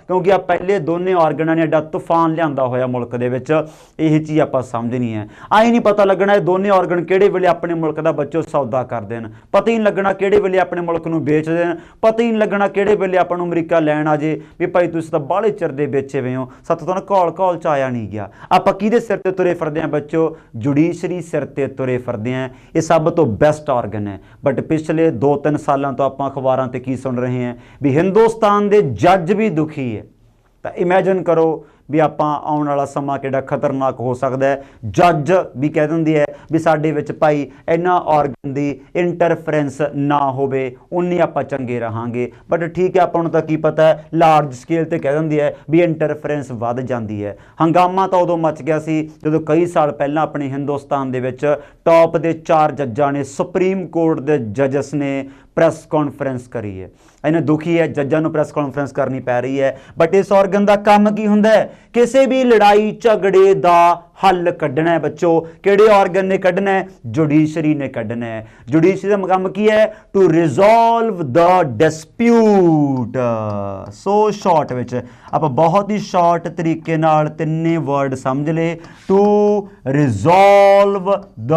ਕਿਉਂਕਿ ਆ ਪਹਿਲੇ ਦੋਨੇ ਆਰਗਨਾਂ ਨੇ ਐਡਾ ਤੂਫਾਨ ਲਿਆਂਦਾ ਹੋਇਆ ਮੁਲਕ ਦੇ ਵਿੱਚ। ਇਹ ਚੀਜ਼ ਆਪਾਂ ਸਮਝਣੀ ਹੈ। ਆਈ ਨਹੀਂ ਪਤਾ ਲੱਗਣਾ ਇਹ ਦੋਨੇ ਆਰਗਨ ਕਿਹੜੇ ਵੇਲੇ ਆਪਣੇ ਮੁਲਕ ਦਾ ਬੱਚੋ ਸੌਦਾ ਕਰਦੇ ਨੇ, ਪਤਾ ਹੀ ਨਹੀਂ ਲੱਗਣਾ ਕਿਹੜੇ ਵੇਲੇ ਆਪਣੇ ਮੁਲਕ ਨੂੰ ਵੇਚਦੇ ਨੇ, ਪਤਾ ਹੀ ਨਹੀਂ ਲੱਗਣਾ ਕਿਹੜੇ ਵੇਲੇ ਆਪਾਂ ਨੂੰ ਅਮਰੀਕਾ ਲੈਣ ਆ ਜੇ ਵੀ ਭਾਈ ਤੁਸੀਂ ਤਾਂ ਬਾਹਲੇ ਚਿਰ ਦੇ ਵੇਚੇ ਹੋਏ ਹੋ, ਸਾਤੋਂ ਤਾਂ ਘੌਲ 'ਚ ਆਇਆ ਨਹੀਂ ਗਿਆ। ਆਪਾਂ ਕਿਹਦੇ ਸਿਰ ਤੇ ਤੁਰੇ ਫਿਰਦੇ ਹਾਂ ਬੱਚੋ? ਜੁਡੀਸ਼ਰੀ ਸਿਰ ਤੇ ਤੁਰੇ ਫਿਰਦੇ ਹਾਂ। ਇਹ ਸਭ ਤੋਂ ਬੈਸਟ ਆਰਗਨ ਹੈ। ਬਟ ਪਿਛਲੇ 2-3 ਸਾਲਾਂ ਤੋਂ ਆਪਾਂ ਅਖਬਾਰਾਂ ਤੇ ਕੀ ਸੁਣ ਰਹੇ ਹਾਂ ਵੀ ਹਿੰਦੁਸਤਾਨ ਦੇ ਜੱਜ ਵੀ ਦੁਖੀ ਹੈ। ਤਾਂ ਇਮੈਜਨ ਕਰੋ ਵੀ ਆਪਾਂ ਆਉਣ ਵਾਲਾ ਸਮਾਂ ਕਿਹੜਾ ਖਤਰਨਾਕ ਹੋ ਸਕਦਾ ਹੈ। ਜੱਜ ਵੀ ਕਹਿ ਦਿੰਦੇ ਹੈ ਵੀ ਸਾਡੇ ਵਿੱਚ ਭਾਈ ਇਹਨਾਂ ਆਰਗਨ ਦੀ ਇੰਟਰਫਰੈਂਸ ਨਾ ਹੋਵੇ, ਉਨੀ ਆਪਾਂ ਚੰਗੇ ਰਹਾਂਗੇ। ਬਟ ਠੀਕ ਹੈ, ਆਪਾਂ ਨੂੰ ਤਾਂ ਕੀ ਪਤਾ ਹੈ, ਲਾਰਜ ਸਕੇਲ ਤੇ ਕਹਿ ਦਿੰਦੀ ਹੈ ਵੀ ਇੰਟਰਫਰੈਂਸ ਵੱਧ ਜਾਂਦੀ ਹੈ। ਹੰਗਾਮਾ ਤਾਂ ਉਦੋਂ ਮਚ ਗਿਆ ਸੀ ਜਦੋਂ ਕਈ ਸਾਲ ਪਹਿਲਾਂ ਆਪਣੇ ਹਿੰਦੁਸਤਾਨ ਦੇ ਵਿੱਚ ਟੌਪ ਦੇ 4 ਜੱਜਾਂ ਨੇ, ਸੁਪਰੀਮ ਕੋਰਟ ਦੇ ਜੱਜਸ ਨੇ ਪ੍ਰੈਸ ਕਾਨਫਰੰਸ ਕਰੀ ਹੈ। ਇਹਨੇ ਦੁਖੀ ਹੈ, ਜੱਜਾਂ ਨੂੰ ਪ੍ਰੈਸ ਕਾਨਫਰੰਸ ਕਰਨੀ ਪੈ ਰਹੀ ਹੈ। ਬਟ ਇਸ ਆਰਗਨ ਦਾ ਕੰਮ ਕੀ ਹੁੰਦਾ ਹੈ? किसी भी लड़ाई झगड़े दा हल कढ़ना है बच्चों, किहड़े ऑर्गन ने कढ़ना है? जुडिशरी ने कढ़ना है। जुडिशरी का काम की है? To resolve the dispute. So short which आप बहुत ही शॉर्ट तरीके नाल तिन्ने वर्ड समझ ले। टू रिजॉल्व द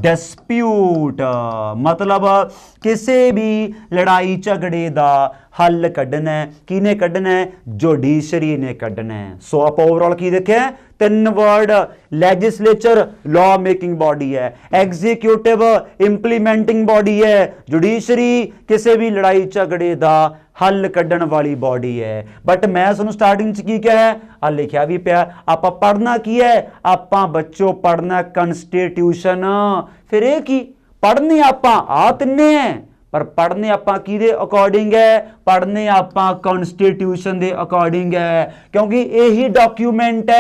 डिस्प्यूट मतलब किसी भी लड़ाई झगड़े का हल कढ़ना है। किने कढ़ना है? जुडिशरी ने कढ़ना है। सो आप ओवरऑल की देखिए तीन word, legislature law making body है, एग्जीक्यूटिव इंप्लीमेंटिंग बॉडी है, जुडिशरी किसी भी लड़ाई झगड़े का हल कढ़न वाली बॉडी है। बट मैं तुहानूं स्टार्टिंग च की क्या है आ लिखिया भी पिया, आप पढ़ना की है? आप बच्चों पढ़ना कॉन्स्टिट्यूशन। फिर ये की पढ़ने आप आ तिन्ने हैं, पर पढ़ने आपां किहदे अकॉर्डिंग है? पढ़ने आपां कॉन्स्टिट्यूशन दे अकॉर्डिंग है, क्योंकि यही डॉक्यूमेंट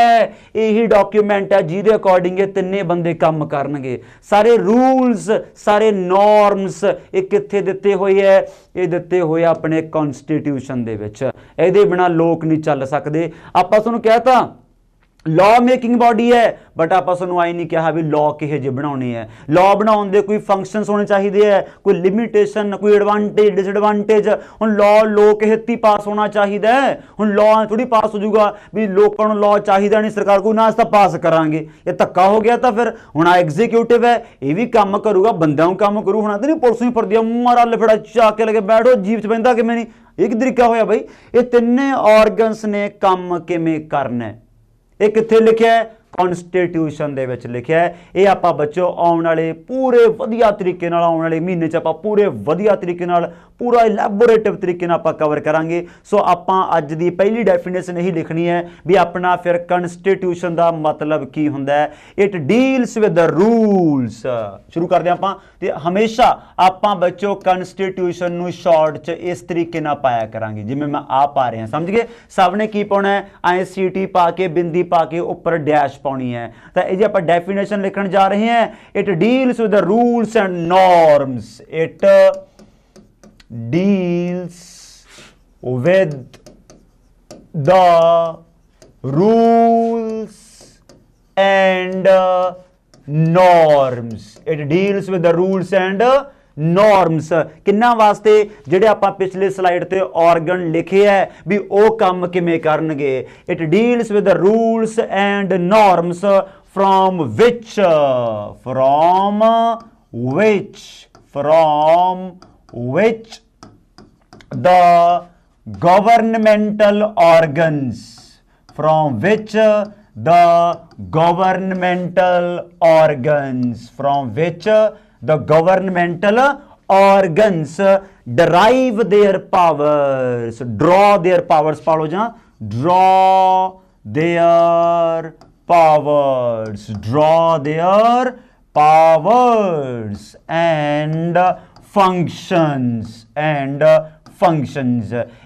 है जिहदे अकॉर्डिंग ये तिन्ने बंदे काम करनगे। सारे रूल्स सारे नॉर्म्स ये कित्थे दिते हुए है? ये दिते हुए अपने कॉन्स्टिट्यूशन दे विच। इहदे बिना लोक नहीं चल सकदे। आपां तुहानूं कहता लॉ मेकिंग बॉडी है, बट आप आई नहीं कहा भी लॉ किहे जे बनाने हैं। लॉ बनाने दे कोई फंक्शनस होने चाहिए है, कोई लिमिटेशन, कोई एडवांटेज डिसएडवांटेज। हुण लॉ लोक हित ही पास होना चाहिए है। हुण लॉ थोड़ी पास हो जाऊगा भी लोगों को लॉ चाहिए नहीं, सरकार को ना पास करांगे, ये धक्का हो गया। तो फिर हुण एग्जीक्यूटिव है, ये भी काम करूगा, बंदों काम करू। हुण नहीं पुलिस भी फरदी मारा लफड़ा चाके लगे बैठो जीप च बहिंदा किवें नहीं, एक तरीका होया बई। ये तिन्ने ऑर्गनस ने काम किवें करना है, ये कित्थे लिखिया है? कॉन्स्टिट्यूशन दे विच लिखिया है। ये आपां बच्चों आउण वाले पूरे वधिया तरीके नाल आउण वाले महीने च आपां पूरे वधिया तरीके नाल पूरा इलैबोरेटिव तरीके नाल आपां कवर करांगे। सो आपां अज दी पहली डेफिनेशन यही लिखनी है भी अपना फिर कॉन्स्टिट्यूशन दा मतलब की हुंदा है? It deals with the rules. शुरू करदे आं आपां ते हमेशा आपां बच्चों कॉन्स्टिट्यूशन नूं शॉर्ट च इस तरीके नाल पाया करांगे जिवें मैं आ पा रहा, समझ गए? सब ने की पाउणा है? ICT पा के बिंदी पा के उपर डैश पाउणी है। तो ये आप डेफिनेशन लिखण जा रहे हैं, it deals with the rules and norms. It deals with the rules and norms. It deals with the rules and norms किन्ना वास्ते? जेडे आपां पिछले स्लाइड ते ऑर्गन लिखे है भी ओ काम किवें करनगे। It deals with the rules and norms from which the governmental organs the governmental organs derive their powers, draw their powers, पालो जा, draw their powers and functions।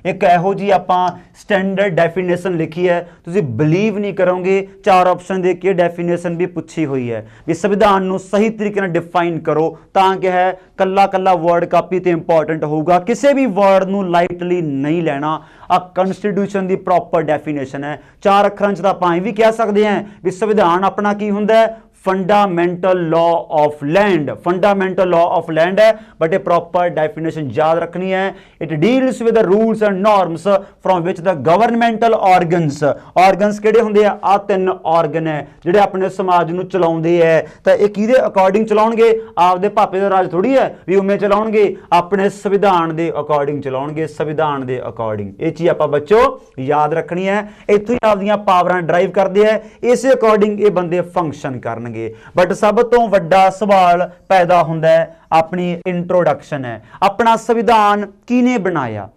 एक इहो जी आपां स्टैंडर्ड डेफिनेशन लिखी है, तुसीं बिलीव नहीं करोगे 4 ऑप्शन दे के डेफिनेशन भी पूछी हुई है भी संविधान नूं सही तरीके नाल डिफाइन करो तां कि है कल्ला कल्ला वर्ड कापी ते इंपॉर्टेंट होगा, किसी भी वर्ड नूं लाइटली नहीं लेना। आ कॉन्स्टिट्यूशन दी प्रॉपर डेफिनेशन है। 4 अखरां च तां आपां भी कह सकते हैं भी संविधान अपना की हुंदा है? फंडामेंटल लॉ ऑफ लैंड है, बट ये प्रॉपर डेफिनेशन याद रखनी है। It deals with the rules and norms from which the governmental organs किहड़े हुंदे आ? आ 3 ऑर्गन है जिहड़े अपने समाज नूं चलाउंदे है। तो ये किहदे अकॉर्डिंग चलाउणगे? आपदे भापे दा राज थोड़ी है भी उमें चलाउणगे, अपने संविधान दे अकॉर्डिंग चलाउणगे, संविधान दे अकॉर्डिंग। ये चीज आपां बच्चों याद रखनी है। इत्थों ही आपदियां पावरां ड्राइव करदे है, इस अकॉर्डिंग ये बंदे फंक्शन करनगे। बट सब तो वड्डा सवाल पैदा हुंदा है अपनी इंट्रोडक्शन है, अपना संविधान किने बनाया?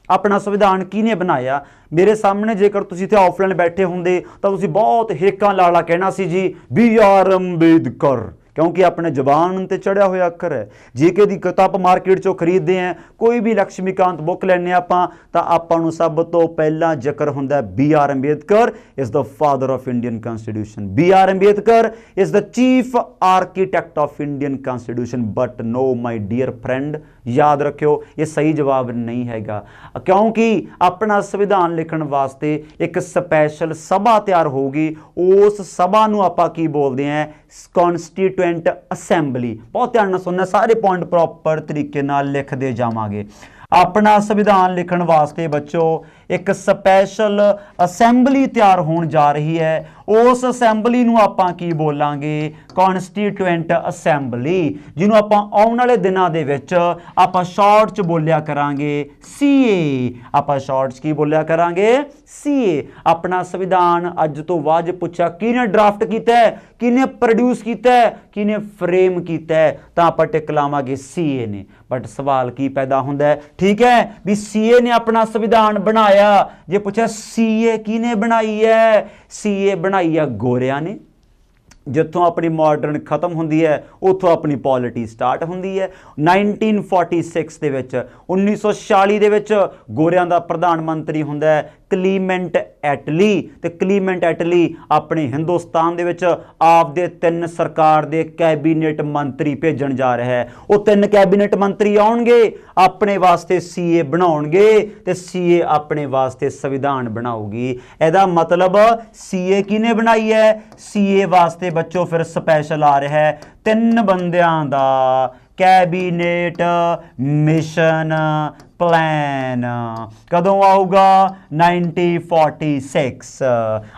अपना संविधान किने बनाया? मेरे सामने जेकर तुसीं इत्थे ऑफलाइन बैठे हुंदे तां तुसीं बहुत हेकां ला कहना सी जी BR अंबेडकर, क्योंकि अपने जबान ते चढ़िया हुआ अखर है। जीके की किताब मार्केट चो खरीदते हैं, कोई भी लक्ष्मीकांत बुक लैने आपां सब तो पहला जिक्र हुंदा BR Ambedkar is the father of Indian constitution. BR Ambedkar is the chief architect of Indian constitution. But no my dear friend, याद रखियो ये सही जवाब नहीं हैगा, क्योंकि अपना संविधान लिखण वास्ते एक स्पैशल सभा तैयार होगी। उस सभा नूं आपां की बोलते हैं, कॉन्स्टीट्यूएंट असैंबली। बहुत ध्यान नाल सुनना, सारे पॉइंट प्रॉपर तरीके नाल लिखते जावांगे। अपना संविधान लिखण वास्ते बच्चों एक स्पैशल असैंबली तैयार होण जा रही है। उस असैंबली नूं आपां की बोलांगे, कॉन्स्टीट्यूएंट असैंबली, जिन्हों आपां आउण वाले दिनां दे विच आपां शॉर्ट च बोलिया करांगे सीए। आपां शॉर्ट च की बोलिया करांगे सीए। अपना संविधान अज तो बाद पुछया किने ड्राफ्ट कीता है, किने प्रोड्यूस कीता है, किने फ्रेम कीता है, तां आपां टिक लावांगे सीए ने। बट सवाल की पैदा हुंदा है, ठीक है भी सीए ने अपना संविधान बनाया, जे पूछा सीए किने बनाई है, सीए बनाई है गोरियां ने। जिथों अपनी मॉडर्न खत्म हुंदी है उथों अपनी पॉलिटी स्टार्ट हुंदी है। 1946 दे विच 1946 दे विच गोरियां दा प्रधानमंत्री हुंदा है क्लीमेंट एटली। ते क्लीमेंट एटली अपने हिंदुस्तान दे विच आपदे 3 सरकार दे कैबिनेट मंत्री भेजण जा रहा है। वो 3 कैबिनेट मंत्री आउणगे, अपने वास्ते सीए बनाउणगे ते सीए अपने वास्ते संविधान बनाऊगी। एदा मतलब सीए किने बनाई है, सीए वास्ते बच्चों फिर स्पैशल आ रहा है 3 बंदियां दा कैबिनेट मिशन प्लान। कदों आऊगा 1946।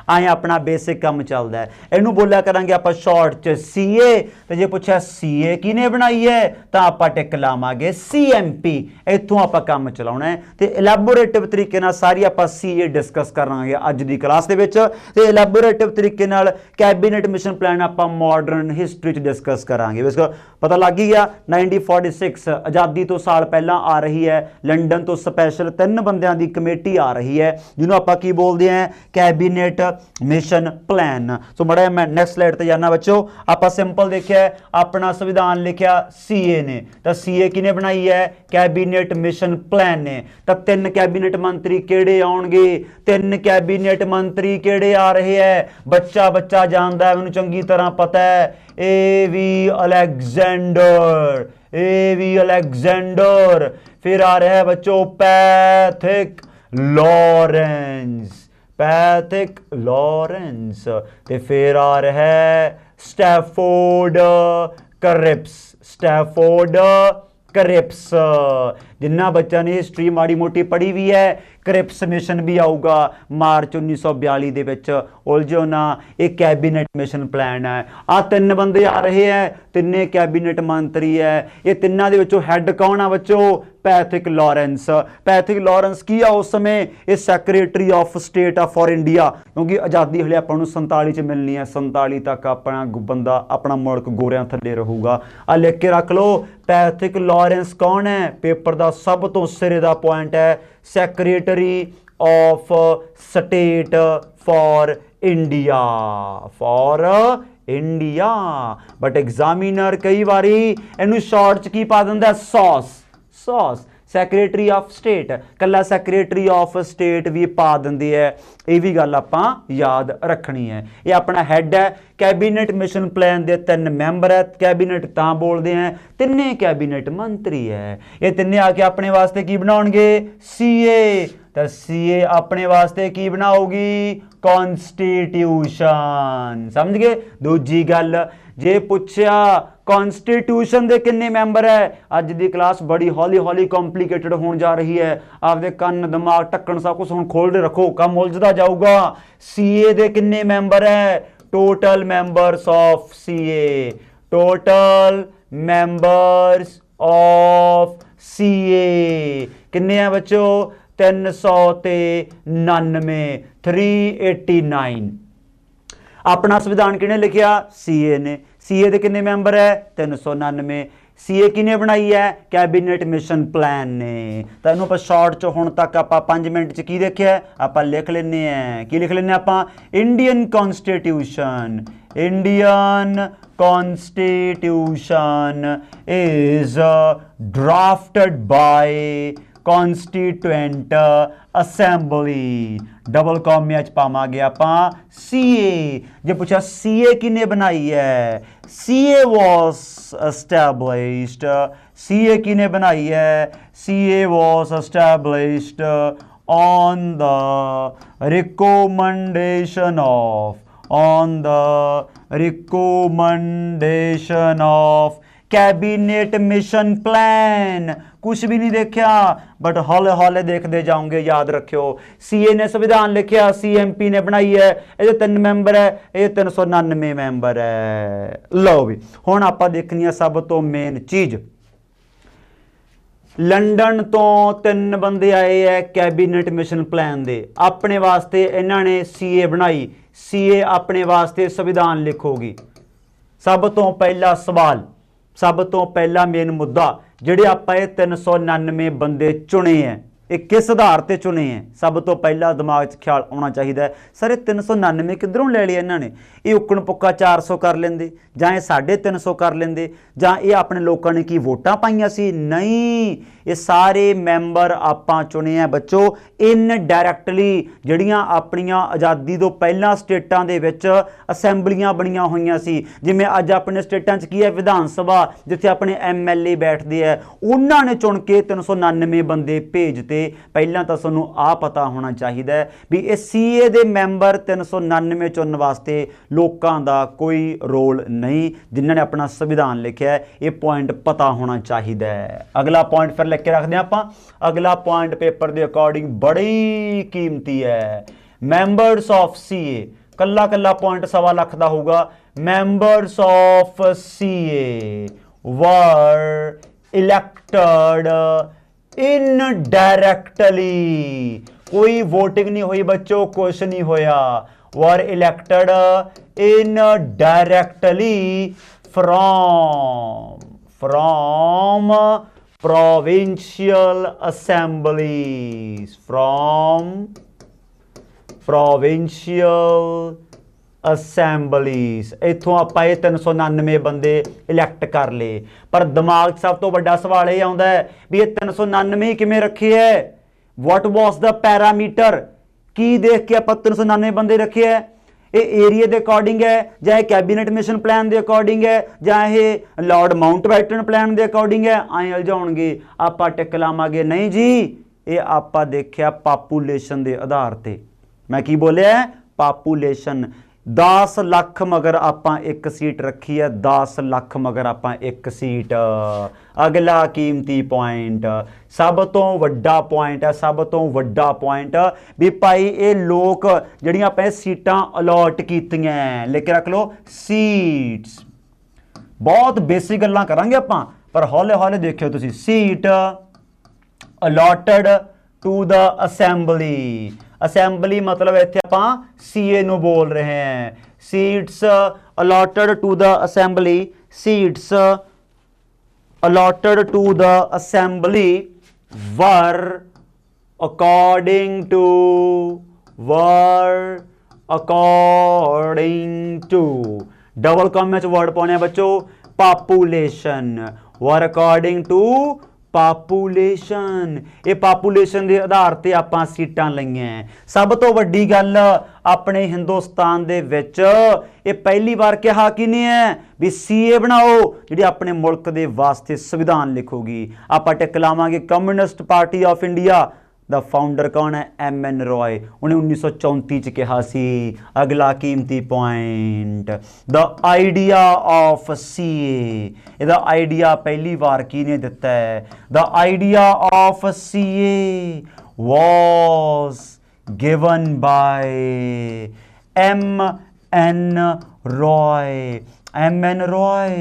आए अपना बेसिक काम चलता है, इनू बोलिया करांगे आप शॉर्ट च सीए। तो जे पूछा सीए किने बनाई है तो आप टिक लावांगे सीएमपी। इत्थों आप काम चलाउणा है ते इलैबोरेटिव तरीके नाल सारी आप सीए डिस्कस करांगे अज दी क्लास दे विच। ते इलैबोरेटिव तरीके नाल कैबिनेट मिशन प्लान आप मॉडर्न हिस्टरी च डिस्कस करांगे। इसका पता लग ही गया 1946 आज़ादी तो साल पहला आ रही है, लंडन तो स्पैशल 3 बंदियां दी कमेटी आ रही है जिन्होंने आप की बोलते हैं कैबिनेट मिशन प्लान। सो बड़ा मैं नेक्स्ट स्लाइड ते जाना बच्चों। आप सिंपल देखिए अपना संविधान लिखा सीए ने, तो सीए किने बनाई है, कैबिनेट मिशन प्लान ने। तो 3 कैबिनेट मंत्री केड़े आउणगे, 3 कैबिनेट मंत्री केड़े आ रहे हैं, बच्चा बच्चा जानदा है, मैनूं चंगी तरह पता है, एवी अलेक्जेंडर, एवी अलेक्जेंडर। फिर आ रहा है बच्चों पैथिक लॉरेंस, पैथिक लॉरेंस। ते फिर आ रहा है स्टैफोर्ड क्रिप्स, स्टैफोर्ड क्रिप्स। जिन्ना बच्चा ने हिस्ट्री माड़ी मोटी पढ़ी भी है, क्रिप्स मिशन भी आऊगा मार्च 1942 दे विच। उलझो ना, एक कैबिनेट मिशन प्लान है। आ 3 बंदे आ रहे हैं, 3 कैबिनेट मंत्री है। ये 3 दे विचों हैड कौन है बच्चों, पैथिक लॉरेंस। पैथिक लॉरेंस की आ उस समय ये secretary of state of for India, क्योंकि आज़ादी हले आपां नूं 47 च मिलनी है, 47 तक अपना बंदा अपना मुल्क गोरियां थल्ले रहूगा। आ लिख के रख लो, पैथिक लॉरेंस कौन है, पेपर का सब तो सिरे का पॉइंट है, secretary of state for India, for India. But examiner कई बारी इनू शॉर्ट च की पा दिंदा, sauce, sauce. Secretary of state कला सैक्रेटरी ऑफ स्टेट भी पा देंगे है, ये भी गल आपां याद रखनी है। ये अपना हैड है, कैबिनेट मिशन प्लान के 3 मैंबर है। कैबिनेट तां बोलते हैं, 3 कैबिनेट मंत्री है। ये 3 आके अपने वास्ते की बनाउणगे, सीए। तो सीए अपने वास्ते की बनाऊगी, कॉन्स्टिट्यूशन। समझ गए। दूजी गल जे पुछया कॉन्स्टिट्यूशन के किन्ने मैंबर है, अज की क्लास बड़ी हौली हौली कॉम्प्लीकेटेड होने जा रही है। आपदे कन्न दिमाग टक्कन सब कुछ हुण खोल के रखो, कम उलझदा जाऊगा। सीए दे किन्ने मैंबर है, total members of CA, total members of CA किन्ने हैं बच्चों, 399, 389। अपना संविधान किने लिखिया, सीए ने। सीए के किन्ने मैंबर है, 399। सीए किने बनाई है, कैबिनेट मिशन प्लान ने। तो इनू आप शॉर्ट च हुण तक आप 5 मिनट च की देखिया, आप लिख लेने हैं। की लिख लेने आप, Indian constitution, Indian constitution is drafted by constituent assembly. Double कॉमे च पावांगे आप सीए। जे पूछा सीए किने बनाई है, सीए वॉज एस्टैब्लिश्ड, CA किने बनाई है? CA was established on the recommendation of cabinet mission plan. कुछ भी नहीं देखा, बट हौले हौले देखते जाओगे, याद रखियो। सीए ने संविधान लिखिया, CMP ने बनाई है, ये 3 मैंबर है, ये 399 मैंबर है। लो भी हुण आपां देखनी है सब तो मेन चीज। लंडन तो 3 बंदे आए है कैबिनेट मिशन प्लान दे, अपने वास्ते इन्होंने CA बनाई। CA अपने वास्ते संविधान लिखोगी। सब तो पहला सवाल, सब तो पहला मेन मुद्दा, ਜਿਹੜੇ ਆਪਾਂ ਇਹ 399 ਬੰਦੇ ਚੁਣੇ ਹੈ, ਇਹ किस आधार ਤੇ ਚੁਣੇ ਹੈ? सब तो पहला दिमाग 'ਚ ਖਿਆਲ ਆਉਣਾ ਚਾਹੀਦਾ ਹੈ, ਸਰ ਇਹ 399 ਕਿੱਧਰੋਂ ਲੈ ਲਿਆ ਇਹਨਾਂ ਨੇ? ਇਹ ਉਕਣ ਪੁੱਕਾ 400 ਕਰ ਲੈਂਦੇ, ਜਾਂ ਇਹ 350 ਕਰ ਲੈਂਦੇ, ਜਾਂ ਇਹ ਆਪਣੇ ਲੋਕਾਂ ਨੇ ਕੀ ਵੋਟਾਂ ਪਾਈਆਂ ਸੀ? ਨਹੀਂ, ਇਹ ਸਾਰੇ ਮੈਂਬਰ ਆਪਾਂ ਚੁਣੇ ਆ ਬੱਚੋ ਇਨਡਾਇਰੈਕਟਲੀ। ਜਿਹੜੀਆਂ ਆਪਣੀਆਂ ਆਜ਼ਾਦੀ ਤੋਂ ਪਹਿਲਾਂ ਸਟੇਟਾਂ ਦੇ ਵਿੱਚ ਅਸੈਂਬਲੀਆਂ ਬਣੀਆਂ ਹੋਈਆਂ ਸੀ, ਜਿਵੇਂ ਅੱਜ ਆਪਣੇ ਸਟੇਟਾਂ 'ਚ ਕੀ ਹੈ ਵਿਧਾਨ ਸਭਾ, ਜਿੱਥੇ ਆਪਣੇ MLA ਬੈਠਦੇ ਆ, ਉਹਨਾਂ ਨੇ ਚੁਣ ਕੇ 399 ਬੰਦੇ ਭੇਜਤੇ। ਪਹਿਲਾਂ ਤਾਂ ਤੁਹਾਨੂੰ ਆ ਪਤਾ ਹੋਣਾ ਚਾਹੀਦਾ ਹੈ ਵੀ ਇਹ CA ਦੇ ਮੈਂਬਰ 399 ਚੁਣਨ ਵਾਸਤੇ ਲੋਕਾਂ ਦਾ ਕੋਈ ਰੋਲ ਨਹੀਂ, ਜਿਨ੍ਹਾਂ ਨੇ ਆਪਣਾ ਸੰਵਿਧਾਨ ਲਿਖਿਆ ਹੈ। ਇਹ ਪੁਆਇੰਟ ਪਤਾ ਹੋਣਾ ਚਾਹੀਦਾ ਹੈ। ਅਗਲਾ ਪੁਆਇੰਟ ਫਿਰ ਲਿਖ ਕੇ ਰੱਖਦੇ ਹਾਂ ਆਪਾਂ। ਅਗਲਾ ਪੁਆਇੰਟ ਪੇਪਰ ਦੇ ਅਕੋਰਡਿੰਗ ਬੜੀ ਕੀਮਤੀ ਹੈ। ਮੈਂਬਰਸ ਆਫ CA, ਕੱਲਾ ਕੱਲਾ ਪੁਆਇੰਟ 1.25 ਲੱਖ ਦਾ ਹੋਊਗਾ। Members of CA were elected indirectly, कोई वोटिंग नहीं हुई बच्चों, कुछ नहीं होया। Were elected indirectly from provincial assemblies, from provincial ਅਸੈਂਬਲੀਜ਼। ਇੱਥੋਂ ਆਪਾਂ ਇਹ 399 ਬੰਦੇ ਇਲੈਕਟ ਕਰ ਲਏ। ਪਰ ਦਿਮਾਗ 'ਚ ਸਭ ਤੋਂ ਵੱਡਾ ਸਵਾਲ ਇਹ ਆਉਂਦਾ ਹੈ ਵੀ ਇਹ 399 ਕਿਵੇਂ ਰੱਖੇ ਹੈ? ਵਾਟ ਵਾਸ ਦਾ ਪੈਰਾਮੀਟਰ? ਕੀ ਦੇਖ ਕੇ ਆਪਾਂ 399 ਬੰਦੇ ਰੱਖੇ ਹੈ? ਇਹ ਏਰੀਆ ਦੇ ਅਕੋਰਡਿੰਗ ਹੈ, ਜਾਂ ਇਹ ਕੈਬਨਿਟ ਮਿਸ਼ਨ ਪਲਾਨ ਦੇ ਅਕੋਰਡਿੰਗ ਹੈ, ਜਾਂ ਇਹ ਲਾਰਡ ਮਾਊਂਟਬੈਟਨ ਪਲਾਨ ਦੇ ਅਕੋਰਡਿੰਗ ਹੈ? ਆਏ ਉਲਝਾਉਣਗੇ, ਆਪਾਂ ਟਿਕ ਲਾਵਾਂਗੇ ਨਹੀਂ ਜੀ। ਇਹ ਆਪਾਂ ਦੇਖਿਆ ਪਾਪੂਲੇਸ਼ਨ ਦੇ ਆਧਾਰ ਤੇ। ਮੈਂ ਕੀ ਬੋਲਿਆ? ਪਾਪੂਲੇਸ਼ਨ। 10 ਲੱਖ ਮਗਰ ਆਪਾਂ ਇੱਕ ਸੀਟ ਰੱਖੀ ਹੈ, 10 ਲੱਖ ਮਗਰ ਆਪਾਂ ਇੱਕ ਸੀਟ। ਅਗਲਾ ਕੀਮਤੀ ਪੁਆਇੰਟ, ਸਭ ਤੋਂ ਵੱਡਾ ਪੁਆਇੰਟ ਹੈ, ਸਭ ਤੋਂ ਵੱਡਾ ਪੁਆਇੰਟ ਵੀ ਭਾਈ ਇਹ ਲੋਕ ਜਿਹੜੀਆਂ ਆਪਾਂ ਸੀਟਾਂ ਅਲੋਟ ਕੀਤੀਆਂ, ਲਿਖ ਕੇ ਰੱਖ ਲਓ ਸੀਟਸ। ਬਹੁਤ ਬੇਸਿਕ ਗੱਲਾਂ ਕਰਾਂਗੇ ਆਪਾਂ, ਪਰ ਹੌਲੇ ਹੌਲੇ ਦੇਖਿਓ ਤੁਸੀਂ। Seat allotted to the assembly. Assembly ਮਤਲਬ ਇੱਥੇ ਆਪਾਂ CA ਨੂੰ ਬੋਲ ਰਹੇ ਹਾਂ। Seats allotted to the assembly, seats allotted to the assembly were according to double ਕਾਮੇ 'ਚ ਵਰਡ ਪਾਉਣੇ ਆ ਬੱਚੋ, population. were according to population. ਇਹ ਪਾਪੂਲੇਸ਼ਨ ਦੇ ਆਧਾਰ ਤੇ ਆਪਾਂ ਸੀਟਾਂ ਲਈਆਂ। ਸਭ ਤੋਂ ਵੱਡੀ ਗੱਲ ਆਪਣੇ ਹਿੰਦੁਸਤਾਨ ਦੇ ਵਿੱਚ ਇਹ ਪਹਿਲੀ ਵਾਰ ਕਿਹਾ ਕਿਹਨੇ ਹੈ ਵੀ CA ਬਣਾਓ ਜਿਹੜੀ ਆਪਣੇ ਮੁਲਕ ਦੇ ਵਾਸਤੇ ਸੰਵਿਧਾਨ ਲਿਖੂਗੀ। ਆਪਾਂ ਟਿਕ ਲਾਵਾਂਗੇ communist party of India. The founder ਕੌਣ ਹੈ? MN ਰॉय। ਉਹਨੇ 1934 ਚ ਕਿਹਾ ਸੀ। ਅਗਲਾ ਕੀਮਤੀ ਪੁਆਇੰਟ, ਦਾ ਆਈਡੀਆ ਆਫ CA। ਇਹਦਾ ਆਈਡੀਆ ਪਹਿਲੀ ਵਾਰ ਕਿਹਨੇ ਦਿੱਤਾ ਹੈ? ਦਾ idea of CA was given by MN Roy. MN Roy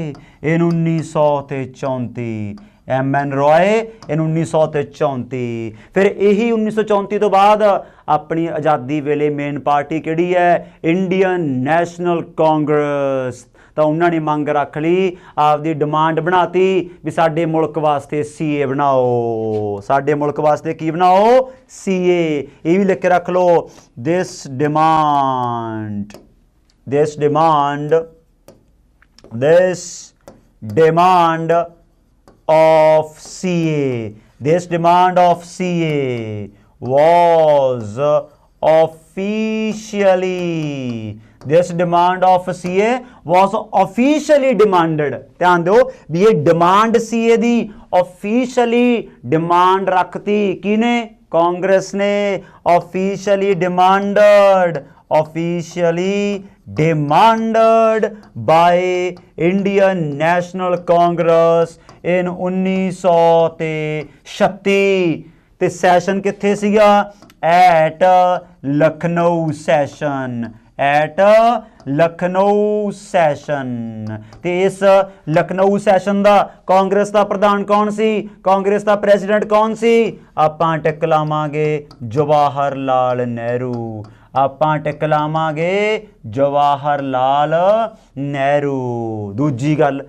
ਇਹਨੂੰ 1934, MN ਰॉय ਇਹਨੂੰ 1934। ਫਿਰ ਇਹੀ 1934 ਤੋਂ ਬਾਅਦ ਆਪਣੀ ਆਜ਼ਾਦੀ ਵੇਲੇ ਮੇਨ ਪਾਰਟੀ ਕਿਹੜੀ ਹੈ? Indian national Congress. ਤਾਂ ਉਹਨਾਂ ਨੇ ਮੰਗ ਰੱਖ ਲਈ, ਆਪਦੀ ਡਿਮਾਂਡ ਬਣਾਤੀ ਵੀ ਸਾਡੇ ਮੁਲਕ ਵਾਸਤੇ CA ਬਣਾਓ, ਸਾਡੇ ਮੁਲਕ ਵਾਸਤੇ ਕੀ ਬਣਾਓ? CA। ਇਹ ਵੀ ਲਿਖ ਕੇ ਰੱਖ ਲਓ, this demand of CA, this demand of CA was officially this demand of CA was officially demanded. ध्यान दो भी ये डिमांड सीए दी ऑफिशियली डिमांड रखती किने, कांग्रेस ने। Officially demanded by Indian National Congress in 1936 ते सैशन किथे सीगा, at Lucknow session, at Lucknow session. ते इस लखनऊ सैशन दा कांग्रेस दा प्रधान कौन सी, कांग्रेस दा प्रेसिडेंट कौन सी, आपां टिक लावांगे जवाहर लाल नेहरू, आपां टिक लावांगे जवाहर लाल नेहरू। दूजी गल,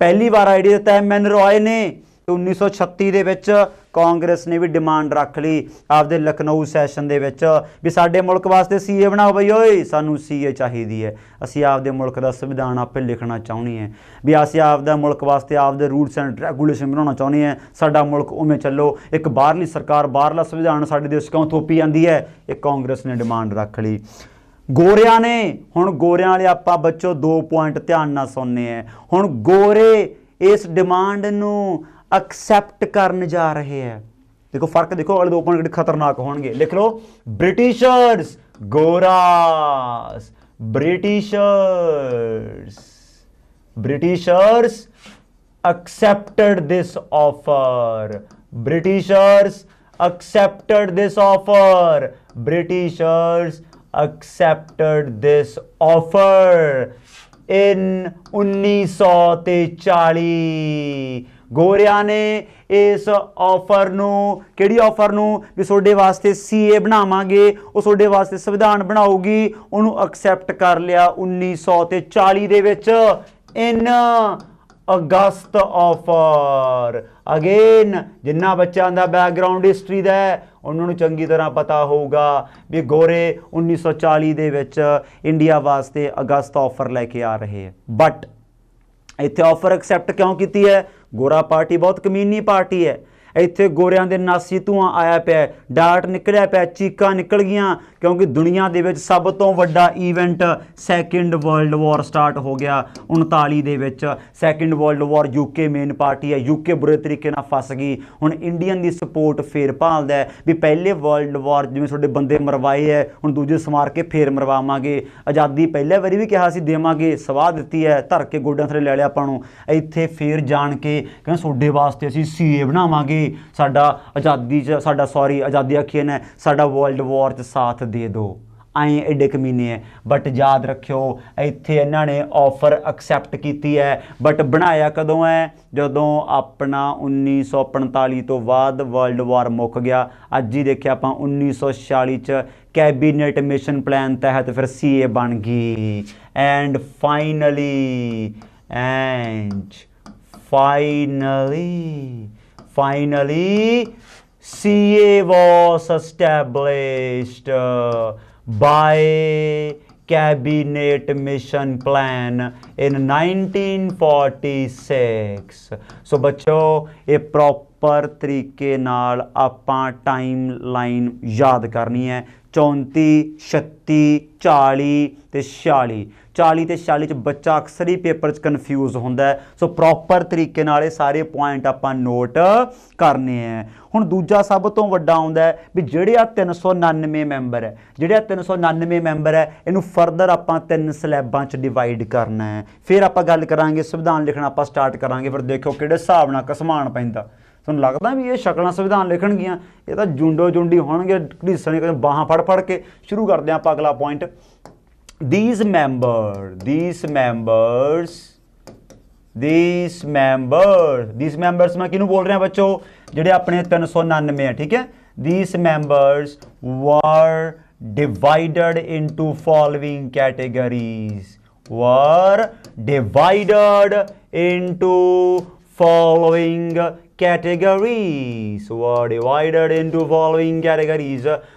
पहली बार आइडिया दिता MN रॉय ने 1936 ਦੇ ਵਿੱਚ ਕਾਂਗਰਸ ਨੇ ਵੀ ਡਿਮਾਂਡ ਰੱਖ ਲਈ ਆਪਦੇ ਲਖਨਊ ਸੈਸ਼ਨ ਦੇ ਵਿੱਚ ਵੀ ਸਾਡੇ ਮੁਲਕ ਵਾਸਤੇ ਸੀਏ ਬਣਾਓ ਬਈ ਓਏ, ਸਾਨੂੰ ਸੀਏ ਚਾਹੀਦੀ ਹੈ, ਅਸੀਂ ਆਪਦੇ ਮੁਲਕ ਦਾ ਸੰਵਿਧਾਨ ਆਪੇ ਲਿਖਣਾ ਚਾਹੁੰਦੇ ਹਾਂ, ਵੀ ਅਸੀਂ ਆਪਦਾ ਮੁਲਕ ਵਾਸਤੇ ਆਪਦੇ ਰੂਲਸ ਐਂਡ ਰੈਗੂਲੇਸ਼ਨ ਬਣਾਉਣਾ ਚਾਹੁੰਦੇ ਹਾਂ, ਸਾਡਾ ਮੁਲਕ ਉਵੇਂ ਚੱਲੋ। ਇੱਕ ਬਾਹਰਲੀ ਸਰਕਾਰ ਬਾਹਰਲਾ ਸੰਵਿਧਾਨ ਸਾਡੇ ਦੇਸ਼ ਕਿਉਂ ਥੋਪੀ ਜਾਂਦੀ ਹੈ, ਇਹ ਕਾਂਗਰਸ ਨੇ ਡਿਮਾਂਡ ਰੱਖ ਲਈ। ਗੋਰਿਆਂ ਨੇ, ਹੁਣ ਗੋਰਿਆਂ ਵਾਲੇ ਆਪਾਂ ਬੱਚੋ 2 ਪੁਆਇੰਟ ਧਿਆਨ ਨਾਲ ਸੁਣਨੇ ਹੈ। ਹੁਣ ਗੋਰੇ ਇਸ ਡਿਮਾਂਡ ਨੂੰ एक्सेप्ट करने जा रहे हैं। देखो फर्क देखो, अगले 2 पॉइंट खतरनाक होंगे, लिख लो। ब्रिटिशर्स, गोरास, Britishers accepted this offer, Britishers accepted this offer, Britishers accepted this offer in 1940। ਗੋਰਿਆਂ ਨੇ ਇਸ ਆਫਰ ਨੂੰ, ਕਿਹੜੀ ਆਫਰ ਨੂੰ, ਵੀ ਤੁਹਾਡੇ ਵਾਸਤੇ ਸੀਏ ਬਣਾਵਾਂਗੇ, ਉਹ ਤੁਹਾਡੇ ਵਾਸਤੇ ਸੰਵਿਧਾਨ ਬਣਾਊਗੀ, ਉਹਨੂੰ ਐਕਸੈਪਟ ਕਰ ਲਿਆ 1940 ਦੇ ਵਿੱਚ ਇਨ ਅਗਸਤ ਆਫਰ। ਅਗੇਨ ਜਿੰਨਾ ਬੱਚਿਆਂ ਦਾ ਬੈਕਗਰਾਉਂਡ ਹਿਸਟਰੀ ਦਾ ਉਹਨਾਂ ਨੂੰ ਚੰਗੀ ਤਰ੍ਹਾਂ ਪਤਾ ਹੋਊਗਾ ਵੀ ਗੋਰੇ 1940 ਦੇ ਵਿੱਚ ਇੰਡੀਆ ਵਾਸਤੇ ਅਗਸਤ ਆਫਰ ਲੈ ਕੇ ਆ ਰਹੇ ਹੈ। ਬਟ ਇੱਥੇ ਆਫਰ ਐਕਸੈਪਟ ਕਿਉਂ ਕੀਤੀ ਹੈ, ਗੋਰਾ ਪਾਰਟੀ ਬਹੁਤ ਕਮੀਨੀ ਪਾਰਟੀ ਹੈ। ਇੱਥੇ ਗੋਰਿਆਂ ਦੇ ਨਾਸੀ ਧੂਆਂ ਆਇਆ ਪਿਆ, ਡਾਟ ਨਿਕਲਿਆ ਪਿਆ, ਚੀਕਾਂ ਨਿਕਲ ਗਈਆਂ, ਕਿਉਂਕਿ ਦੁਨੀਆ ਦੇ ਵਿੱਚ ਸਭ ਤੋਂ ਵੱਡਾ event second world war start ਹੋ ਗਿਆ 39 ਦੇ ਵਿੱਚ। Second world war UK main party ਹੈ, UK ਬੁਰੇ ਤਰੀਕੇ ਨਾਲ ਫਸ ਗਈ। ਹੁਣ ਇੰਡੀਅਨ ਦੀ ਸਪੋਰਟ ਫੇਰ ਭਾਲਦਾ ਹੈ ਵੀ ਪਹਿਲੇ ਵਰਲਡ ਵਾਰ ਜਿਵੇਂ ਤੁਹਾਡੇ ਬੰਦੇ ਮਰਵਾਏ ਹੈ, ਹੁਣ ਦੂਜੇ ਸਮਾਰ ਕੇ ਫੇਰ ਮਰਵਾਵਾਂਗੇ। ਆਜ਼ਾਦੀ ਪਹਿਲੇ ਵਾਰੀ ਵੀ ਕਿਹਾ ਸੀ ਦੇਵਾਂਗੇ, ਸਵਾਹ ਦਿੱਤੀ ਹੈ, ਧਰ ਕੇ ਗੋਡਿਆਂ ਥੱਲੇ ਲੈ ਲਿਆ ਆਪਾਂ ਨੂੰ। ਇੱਥੇ ਫੇਰ ਜਾਣ ਕੇ ਕਹਿੰਦੇ ਤੁਹਾਡੇ ਵਾਸਤੇ ਅਸੀਂ ਸੀਏ ਬਣਾਵਾਂਗੇ, ਸਾਡਾ ਆਜ਼ਾਦੀ 'ਚ ਸਾਡਾ ਆਜ਼ਾਦੀ ਆਖੀਏ ਨੇ ਸਾਡਾ ਵਰਲਡ ਵਾਰ 'ਚ ਸਾਥ ਦੇ ਦਿਓ। ਐਂ ਐਡੇ ਕਮੀਨੇ ਹੈ। ਬਟ ਯਾਦ ਰੱਖਿਓ ਇੱਥੇ ਇਹਨਾਂ ਨੇ ਆਫਰ ਐਕਸੈਪਟ ਕੀਤੀ ਹੈ, ਬਟ ਬਣਾਇਆ ਕਦੋਂ ਹੈ, ਜਦੋਂ ਆਪਣਾ 1945 ਤੋਂ ਬਾਅਦ ਵਰਲਡ ਵਾਰ ਮੁੱਕ ਗਿਆ। ਅੱਜ ਹੀ ਦੇਖਿਆ ਆਪਾਂ 1946 'ਚ ਕੈਬੀਨੇਟ ਮਿਸ਼ਨ ਪਲਾਨ ਤਹਿਤ ਫਿਰ ਸੀਏ ਬਣ ਗਈ। And finally CA was established by cabinet mission plan in 1946। सो बच्चों ये प्रॉपर तरीके नाल आपां टाइम लाइन याद करनी है। 34, 36, 40 ते 46। 40 ਤੇ 46 ਚ ਬੱਚਾ ਅਕਸਰ ਹੀ ਪੇਪਰ 'ਚ ਕਨਫਿਊਜ਼ ਹੁੰਦਾ ਹੈ। ਸੋ ਪ੍ਰੋਪਰ ਤਰੀਕੇ ਨਾਲ ਇਹ ਸਾਰੇ ਪੁਆਇੰਟ ਆਪਾਂ ਨੋਟ ਕਰਨੇ ਹੈ। ਹੁਣ ਦੂਜਾ ਸਭ ਤੋਂ ਵੱਡਾ ਆਉਂਦਾ ਹੈ ਵੀ ਜਿਹੜੇ ਆ 399 ਮੈਂਬਰ ਹੈ, ਜਿਹੜੇ ਆ 399 ਮੈਂਬਰ ਹੈ, ਇਹਨੂੰ ਫਰਦਰ ਆਪਾਂ 3 ਸਲੈਬਾਂ 'ਚ ਡਿਵਾਈਡ ਕਰਨਾ ਹੈ। ਫਿਰ ਆਪਾਂ ਗੱਲ ਕਰਾਂਗੇ ਸੰਵਿਧਾਨ ਲਿਖਣਾ ਆਪਾਂ ਸਟਾਰਟ ਕਰਾਂਗੇ। ਫਿਰ ਦੇਖੋ ਕਿਹੜੇ ਹਿਸਾਬ ਨਾਲ ਘਸਮਾਨ ਪੈਂਦਾ। ਤੁਹਾਨੂੰ ਲੱਗਦਾ ਵੀ ਇਹ ਸ਼ਕਲਾਂ ਸੰਵਿਧਾਨ ਲਿਖਣਗੀਆਂ, ਇਹ ਤਾਂ ਜੁੰਡੋ ਜੁੰਡੀ ਹੋਣਗੇ, ਘੜੀਸਣਗੇ, ਬਾਹਾਂ ਫੜ ਕੇ। ਸ਼ੁਰੂ ਕਰਦੇ ਹਾਂ ਆਪਾਂ ਅਗਲਾ ਪੁਆਇੰਟ। these members मैं किनू बोल रहे हैं बच्चों, जेडे अपने 399 है, ठीक है। these members were divided into following categories,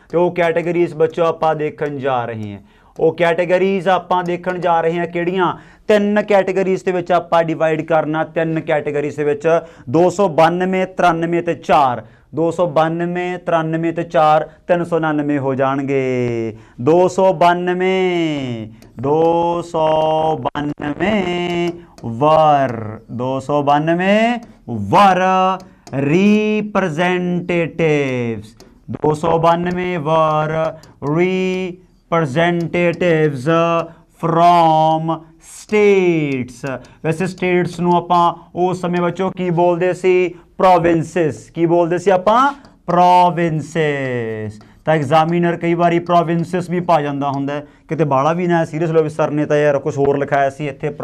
तो कैटेगरीज बच्चों आप देखने जा रहे हैं। ਉਹ ਕੈਟੇਗਰੀਜ਼ ਆਪਾਂ ਦੇਖਣ ਜਾ ਰਹੇ ਹਾਂ ਕਿਹੜੀਆਂ, 3 ਕੈਟੇਗਰੀਜ਼ ਦੇ ਵਿੱਚ ਆਪਾਂ ਡਿਵਾਈਡ ਕਰਨਾ। 3 ਕੈਟੇਗਰੀਜ਼ ਦੇ ਵਿੱਚ 292, 93 ਤੇ 4। 292 93 ਤੇ 4 399 ਹੋ ਜਾਣਗੇ 292 ਵਰ 292 ਵਰ representatives 292 were representatives from states। वैसे states ਨੂੰ ਆਪਾਂ ਉਸ ਸਮੇਂ ਬੱਚੋ ਕੀ ਬੋਲਦੇ ਸੀ provinces ਕੀ ਬੋਲਦੇ ਸੀ ਆਪਾਂ provinces ਤਾਂ ਐਗਜ਼ਾਮੀਨਰ ਕਈ ਵਾਰੀ provinces ਵੀ ਪਾ ਜਾਂਦਾ ਹੁੰਦਾ ਕਿਤੇ ਬਾਲਾ ਵੀ ਨਾ ਸੀਰੀਅਸ ਲੋ ਵੀ ਸਰ ਨੇ ਤਾਂ ਯਾਰ ਕੁਝ ਹੋਰ ਲਿਖਾਇਆ ਸੀ ਇੱਥੇ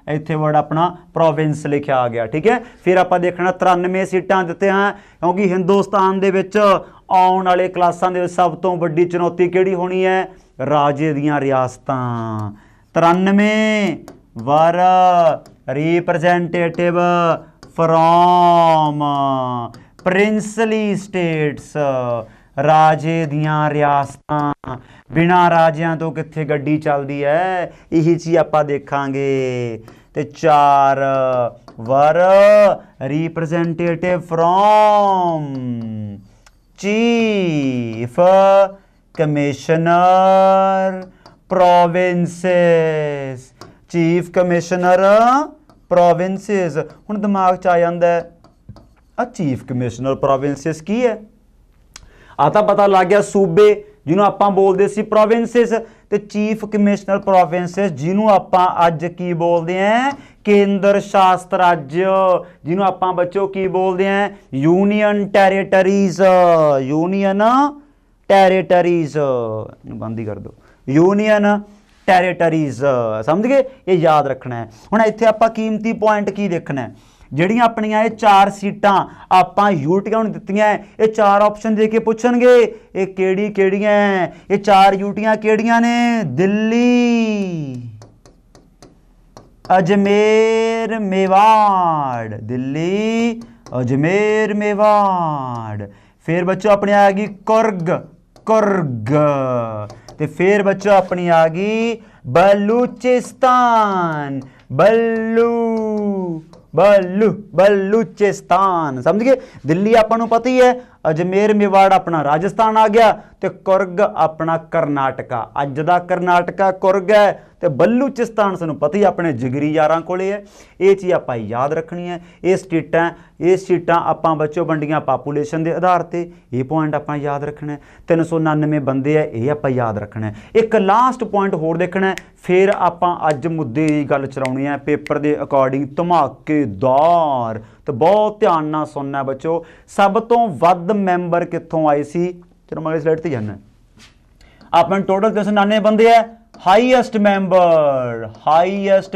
ਇੱਥੇ ਵਰਡ ਆਪਣਾ ਪ੍ਰੋਵਿੰਸ ਲਿਖਿਆ ਆ ਗਿਆ ਠੀਕ ਹੈ। ਫਿਰ ਆਪਾਂ ਦੇਖਣਾ 93 ਸੀਟਾਂ ਦਿੱਤੇ ਹਾਂ ਕਿਉਂਕਿ ਹਿੰਦੁਸਤਾਨ ਦੇ ਵਿੱਚ ਆਉਣ ਵਾਲੇ ਕਲਾਸਾਂ ਦੇ ਵਿੱਚ ਸਭ ਤੋਂ ਵੱਡੀ ਚੁਣੌਤੀ ਕਿਹੜੀ ਹੋਣੀ ਹੈ ਰਾਜੇ ਦੀਆਂ ਰਿਆਸਤਾਂ 93 ਵਰ ਰਿਪਰੈਜ਼ੈਂਟੇਟਿਵ ਫਰੋਮ ਪ੍ਰਿੰਸਲੀ ਸਟੇਟਸ ਰਾਜੇ ਦੀਆਂ ਰਿਆਸਤਾਂ ਬਿਨਾਂ ਰਾਜਿਆਂ ਤੋਂ ਕਿੱਥੇ ਗੱਡੀ ਚੱਲਦੀ ਹੈ ਇਹੀ ਚੀਜ਼ ਆਪਾਂ ਦੇਖਾਂਗੇ ਤੇ 4 ਵਰ representative from chief commissioner provinces chief commissioner provinces ਹੁਣ ਦਿਮਾਗ 'ਚ ਆ ਜਾਂਦਾ ਆ ਚੀਫ ਕਮਿਸ਼ਨਰ ਪ੍ਰੋਵਿੰਸਸ ਕੀ ਹੈ ਆ ਤਾਂ ਪਤਾ ਲੱਗ ਗਿਆ ਸੂਬੇ ਜਿਹਨੂੰ ਆਪਾਂ ਬੋਲਦੇ ਸੀ ਪ੍ਰੋਵਿੰਸਸ ਤੇ ਚੀਫ ਕਮਿਸ਼ਨਰ ਪ੍ਰੋਵਿੰਸਸ ਜਿਹਨੂੰ ਆਪਾਂ ਅੱਜ ਕੀ ਬੋਲਦੇ ਆਂ ਕੇਂਦਰ ਸ਼ਾਸਤ ਰਾਜ ਜਿਹਨੂੰ ਆਪਾਂ ਬੱਚੋ ਕੀ ਬੋਲਦੇ ਆਂ ਯੂਨੀਅਨ ਟੈਰੀਟਰੀਜ਼ ਯੂਨੀਅਨ ਟੈਰੀਟਰੀਜ਼ ਇਹਨੂੰ ਬੰਦ ਹੀ ਕਰ ਦਿਓ ਯੂਨੀਅਨ ਟੈਰੀਟਰੀਜ਼ ਸਮਝ ਗਏ ਇਹ ਯਾਦ ਰੱਖਣਾ ਹੈ। ਹੁਣ ਇੱਥੇ ਆਪਾਂ ਕੀਮਤੀ ਪੁਆਇੰਟ ਕੀ ਦੇਖਣਾ ਹੈ ਜਿਹੜੀਆਂ ਆਪਣੀਆਂ ਇਹ 4 ਸੀਟਾਂ ਆਪਾਂ ਯੂਟੀਆਂ ਨੂੰ ਦਿੱਤੀਆਂ ਇਹ 4 ਆਪਸ਼ਨ ਦੇ ਕੇ ਪੁੱਛਣਗੇ ਇਹ ਕਿਹੜੀਆਂ ਇਹ 4 ਯੂਟੀਆਂ ਕਿਹੜੀਆਂ ਨੇ ਦਿੱਲੀ अजमेर मेवाड़ दिल्ली अजमेर मेवाड़ फिर बच्चों अपनी आ गई कुर्ग कुर्ग तो फिर बच्चों अपनी आ गई बलूचिस्तान बल्लू बल्लू बलूचिस्तान समझ गए। दिल्ली अपन पता ही है अजमेर मेवाड़ अपना राजस्थान आ गया तो कुर्ग अपना करनाटका अज दा करनाटका कुर्ग है तो बलूचिस्तान सानू पता ही अपने जिगरी यारां कोले है ये चीज़ आप याद रखनी है। ये सीटां आपां बच्चों वंडियां पापूलेशन के आधार पर ये पॉइंट आप याद रखना है। 399 बंदे है ये आप याद रखना है। एक लास्ट पॉइंट होर देखना है फिर आप अज मुद्दे की गल चलाउणी है पेपर के अकॉर्डिंग धमाकेदार तो बहुत ध्यान नाल सुनना बच्चों। सब तो वध मैंबर कित्थों आए सी चलो मैं स्लाइड ते जाना अपने टोटल 399 बंदे है। हाईएस्ट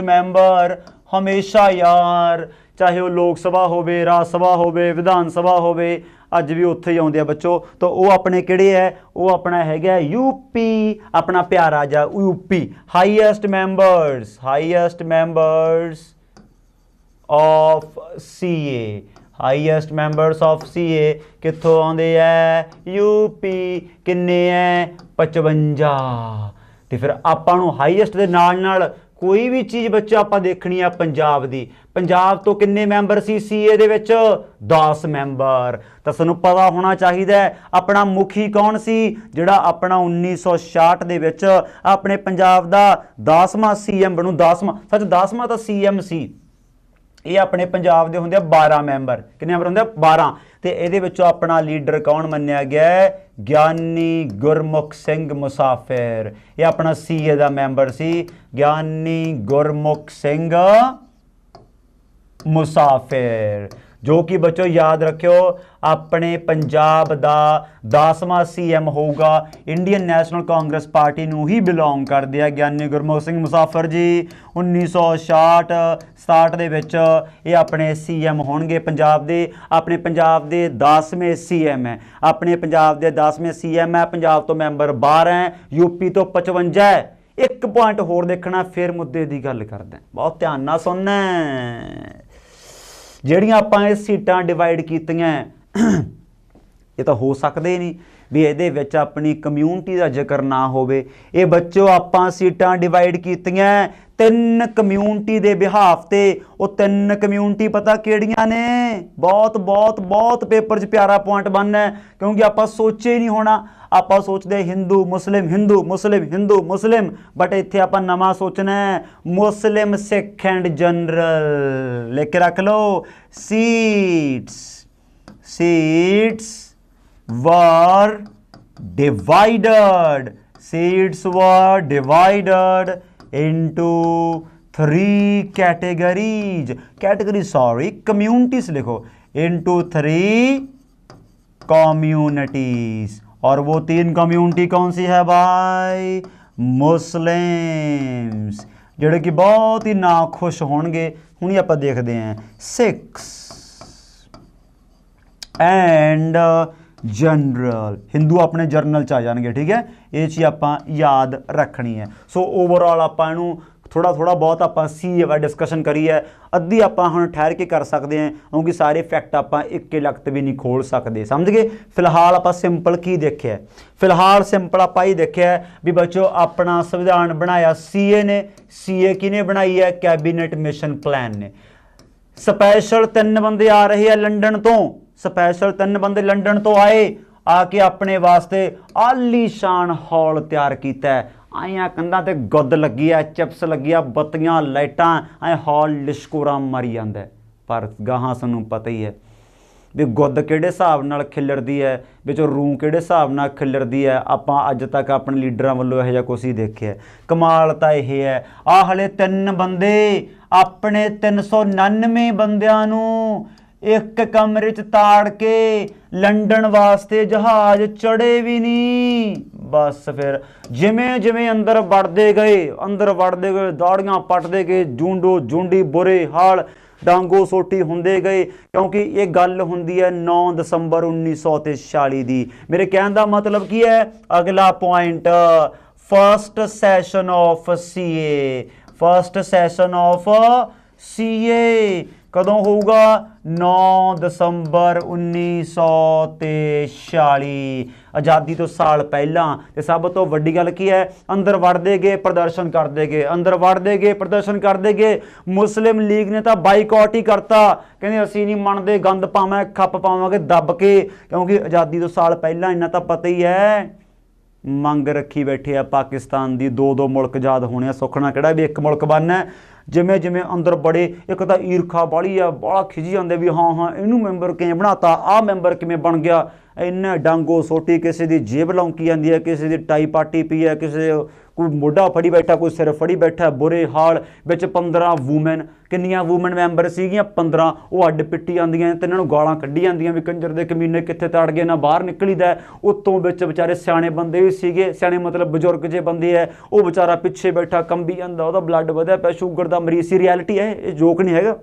मैंबर हमेशा यार चाहे वो लोक सभा होवे राज सभा होवे विधान सभा होवे अज भी उत्थे ही आउंदे आ बच्चों तो वो अपने किहड़े है वो अपना है यूपी अपना प्यारा जा UP. Highest members of CA highest members of CA कित्थों आउंदे है यूपी किन्ने है 55। तो फिर आपां नूं हाईएस्ट दे नाल नाल कोई भी चीज़ बच्चों आप देखनी है पंजाब दी पंजाब तो किन्ने मैंबर सी सीए दे विच 10 मैंबर तो सानूं पता होना चाहिए अपना मुखी कौन सी जिहड़ा अपना 1966 दे विच अपने पंजाब दा 10वां सीएम बनू 10वां सच 10वां तो सीएम सी ये अपने पंजाब दे हुंदे 12 मैंबर किन्ने मैंबर हुंदे 12 तो ये अपना लीडर कौन मन्निया गया है ज्ञानी गुरमुख सिंह मुसाफिर ये अपना सीए दा मैंबर सी ज्ञानी गुरमुख सिंह मुसाफिर जो कि बच्चों याद रखियो अपने पंजाब दा 10वां सीएम होगा इंडियन नैशनल कांग्रेस पार्टी नूं ही बिलोंग कर दिया ज्ञानी गुरमुख सिंह मुसाफिर जी 1966 दे विच ये अपने सीएम होणगे पंजाब दे अपने पंजाब दे 10वें सीएम है अपने पंजाब दे 10वें सीएम है पंजाब तो मैंबर 12 है यूपी तो 55 है। एक पॉइंट होर देखना फिर मुद्दे की गल करते हैं बहुत ध्यान नाल सुनना ਜਿਹੜੀਆਂ ਆਪਾਂ ਇਹ ਸੀਟਾਂ ਡਿਵਾਈਡ ਕੀਤੀਆਂ ਇਹ ਤਾਂ ਹੋ ਸਕਦਾ ਹੀ ਨਹੀਂ ਵੀ ਇਹਦੇ ਵਿੱਚ ਆਪਣੀ ਕਮਿਊਨਿਟੀ ਦਾ ਜ਼ਿਕਰ ਨਾ ਹੋਵੇ। ਇਹ ਬੱਚੋ ਆਪਾਂ ਸੀਟਾਂ ਡਿਵਾਈਡ ਕੀਤੀਆਂ 3 ਕਮਿਊਨਿਟੀ ਦੇ ਬਿਹਾਫ ਤੇ। ਉਹ 3 ਕਮਿਊਨਿਟੀ ਪਤਾ ਕਿਹੜੀਆਂ ਨੇ? ਬਹੁਤ ਬਹੁਤ ਬਹੁਤ ਪੇਪਰ 'ਚ ਪਿਆਰਾ ਪੁਆਇੰਟ ਬਣਨਾ, ਕਿਉਂਕਿ ਆਪਾਂ ਸੋਚੇ ਨਹੀਂ ਹੋਣਾ। ਆਪਾਂ ਸੋਚਦੇ ਹਿੰਦੂ ਮੁਸਲਿਮ ਹਿੰਦੂ ਮੁਸਲਿਮ ਹਿੰਦੂ ਮੁਸਲਿਮ, ਬਟ ਇੱਥੇ ਆਪਾਂ ਨਵਾਂ ਸੋਚਣਾ ਹੈ ਮੁਸਲਿਮ ਸਿੱਖ ਐਂਡ ਜਨਰਲ। ਲਿਖ ਕੇ ਰੱਖ ਲਓ, seats were divided into 3 communities लिखो, into 3 communities। और वो 3 कम्यूनिटी कौन सी है भाई? मुस्लिम्स, ਜਿਹੜੇ कि बहुत ही ना खुश होंगे। हुण ਆਪਾਂ देखते हैं सिक्स एंड जनरल, हिंदू अपने जरनल च आ जाएंगे, ठीक है। ये चीज़ आप याद रखनी है। सो ओवरऑल आप थोड़ा थोड़ा बहुत आप सी वा डिस्कशन करी है, अद्धी आप हम ठहर के कर सकते हैं, क्योंकि सारे फैक्ट आप एक लख्त भी नहीं खोल सकते, समझ गए। फिलहाल आप सिंपल की देखिए, फिलहाल सिंपल आप ही देखिए भी बच्चों अपना संविधान बनाया सीए ने। सीए किने बनाई है? कैबिनेट मिशन प्लान ने। स्पैशल 3 बंदे आ रहे हैं लंडन तो, स्पैशल 3 बंदे लंडन तो आए, आके अपने वास्ते आलीशान हॉल तैयार किया है। आइया कंधा ते गुद लगी है, चिप्स लगी है, बत्तियां लाइटां, ऐ हॉल लिशकोरा मारी जाता है। पर गाहां सानू पता ही है भी गुद किहड़े हिसाब नाल खिलरदी है, विचों रूह किहड़े हिसाब नाल खिलरदी है। आपां अज तक अपने लीडरां वल्लों इहो जिहा कुछ ही देखिआ। कमाल तां इह है, आ हले 3 बंदे अपने 399 बंदियां नूं एक कमरे च ताड़ के लंडन वास्ते जहाज चढ़े भी नहीं। बस फिर जिमें जिमें अंदर वड़ते गए दाड़ियां पटते गए, जूंडो जूंडी बुरे हाल, डांगो सोटी होंदे गए, क्योंकि ये गल हुंदी है 9 दसंबर 1946 दी। मेरे कहने का मतलब की है, अगला point first session of CA, first session of CA कदों होगा? 9 दसंबर 1943, आज़ादी तो साल पहला। तो सब तो वड्डी गल की है, अंदर वड़ते गए प्रदर्शन करते गए, अंदर वड़ते गए प्रदर्शन करते गए। मुस्लिम लीग ने तो बाईकॉट ही करता, कहते असीं नहीं मनते, गंद पावां खप पावांगे दब के, क्योंकि आज़ादी तो साल पहला इन्ना तो पता ही है। मंग रखी बैठे आ पाकिस्तान की, 2-2 मुल्क आज़ाद होने, सुखना किहड़ा भी एक मुल्क बनना है। जिमें जिमें अंदर बड़े, एक तो ईरखा बड़ी आ, बड़ा खिजी जाते भी हाँ हाँ इनू मैंबर किवें बनाता, आ मैंबर किवें बन गया। इन्हें डांगो सोटी, किसी की जेब लौंकी जाती है, किसी की टाई पाटी पी है, किसी कोई मोढा फड़ी बैठा, कोई सिर फड़ी बैठा, बुरे हाल। विच 15 वूमेन, किन्नियां वूमेन मैंबर सीगियां? 15। वो अड्ड पिट्टी आंदियां ते इन्हां नूं गालां कड्ढी जांदियां भी कंजर दे कमीने कित्थे तड़ गए ना बाहर निकलीदा। उत्तों विच बेचारे सियाणे बंदे भी सीगे, सियाणे मतलब बजुर्ग जे बंदे है, वो बेचारा पिछे बैठा कंबी जांदा, ओहदा ब्लड वधिया पिया, शूगर दा मरीज सी। रियलिटी है, ये जोक नहीं हैगा,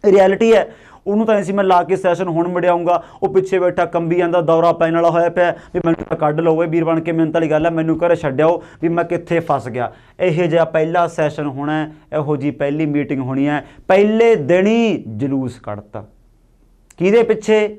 रियलिटी है। ਉਹਨੂੰ ਤਾਂ ਅਸੀਂ ਮੈਂ ਲਾ ਕੇ ਸੈਸ਼ਨ ਹੁਣ ਮੜਿਆਉਂਗਾ, ਉਹ ਪਿੱਛੇ ਬੈਠਾ ਕੰਬੀ ਜਾਂਦਾ, ਦੌਰਾ ਪੈਣ ਵਾਲਾ ਹੋਇਆ ਪਿਆ ਵੀ ਮੈਨੂੰ ਤਾਂ ਕੱਢ ਲਓ, ਵੀਰ ਬਣ ਕੇ ਮਿਹਨਤ ਵਾਲੀ ਗੱਲ ਹੈ, ਮੈਨੂੰ ਘਰੇ ਛੱਡਿਓ ਵੀ ਮੈਂ ਕਿੱਥੇ ਫਸ ਗਿਆ। ਇਹੋ ਜਿਹਾ ਪਹਿਲਾ ਸੈਸ਼ਨ ਹੋਣਾ, ਇਹੋ ਜਿਹੀ ਪਹਿਲੀ ਮੀਟਿੰਗ ਹੋਣੀ ਹੈ। ਪਹਿਲੇ ਦਿਨ ਹੀ ਜਲੂਸ ਕੱਢਤਾ। ਕਿਹਦੇ ਪਿੱਛੇ?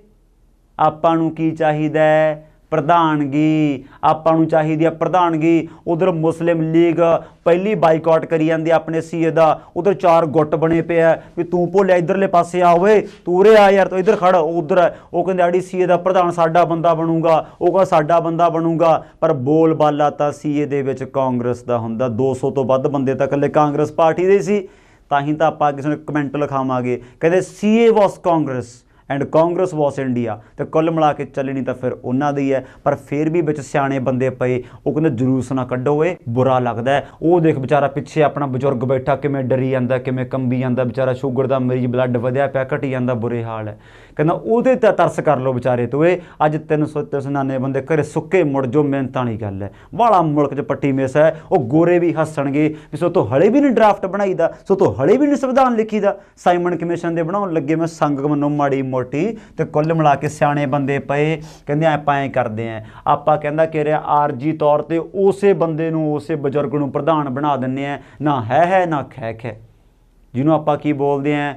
ਆਪਾਂ ਨੂੰ ਕੀ ਚਾਹੀਦਾ? प्रधानगी, आपां नूं चाहीदी है प्रधानगी। उधर मुस्लिम लीग पहली बाईकॉट करी जाती अपने सीए का, उधर 4 गुट बने पे है भी तू भोलिया इधरले पासे आओए, तू उरे आ यार, तो इधर खड़, उधर है। वो कहते आड़ी सीए का प्रधान साडा बंदा बनूगा, वो कहा साडा बंदा बनूगा, पर बोल बाला तो सीए दे विच कांग्रेस का हुंदा। 200 तो वध बंदे तो इकल्ले कांग्रेस पार्टी दे सी, तां ही तां आपां किसी नूं कमेंट लिखावांगे, कहते CA was Congress and Congress was India. तो कुल मिला के चलनी तो फिर उन्हों दी है, पर फिर भी बिच सियाणे बंदे पे, वो कहते जुलूस ना कड्डो, ये बुरा लगता है। वो देख बेचारा पिछे अपना बजुर्ग बैठा किमें डरी जाता, किमें कंबी जाता, बेचारा शूगर का मरीज, ब्लड वधिया पिया, घटी जाता, बुरे हाल है। कहना उहदे ते तरस कर लो बेचारे तो। ये अज 399 बंदे घरे सुक्के मुड़ जो, मेहनत वाली गल है। वाला मुल्क च पट्टी मिस है। वो गोरे भी हसणगे भी सो तो हले भी नहीं ड्राफ्ट बनाईदा, सो तो हले भी नहीं संविधान लिखीदा। साइमन कमीशन दे बनाउण लगे, मैं संग मनो माड़ी मोटी, तो कुल मिला के सियाणे बंदे पे कहंदे आपां ऐ करदे हैं। आपां कहंदा कि आरजी तौर पर उसे बंदे नूं, उसे बजुर्ग नूं प्रधान बना दिंदे हैं। ना है ना खैक है, जिन्हों आपां की बोलते हैं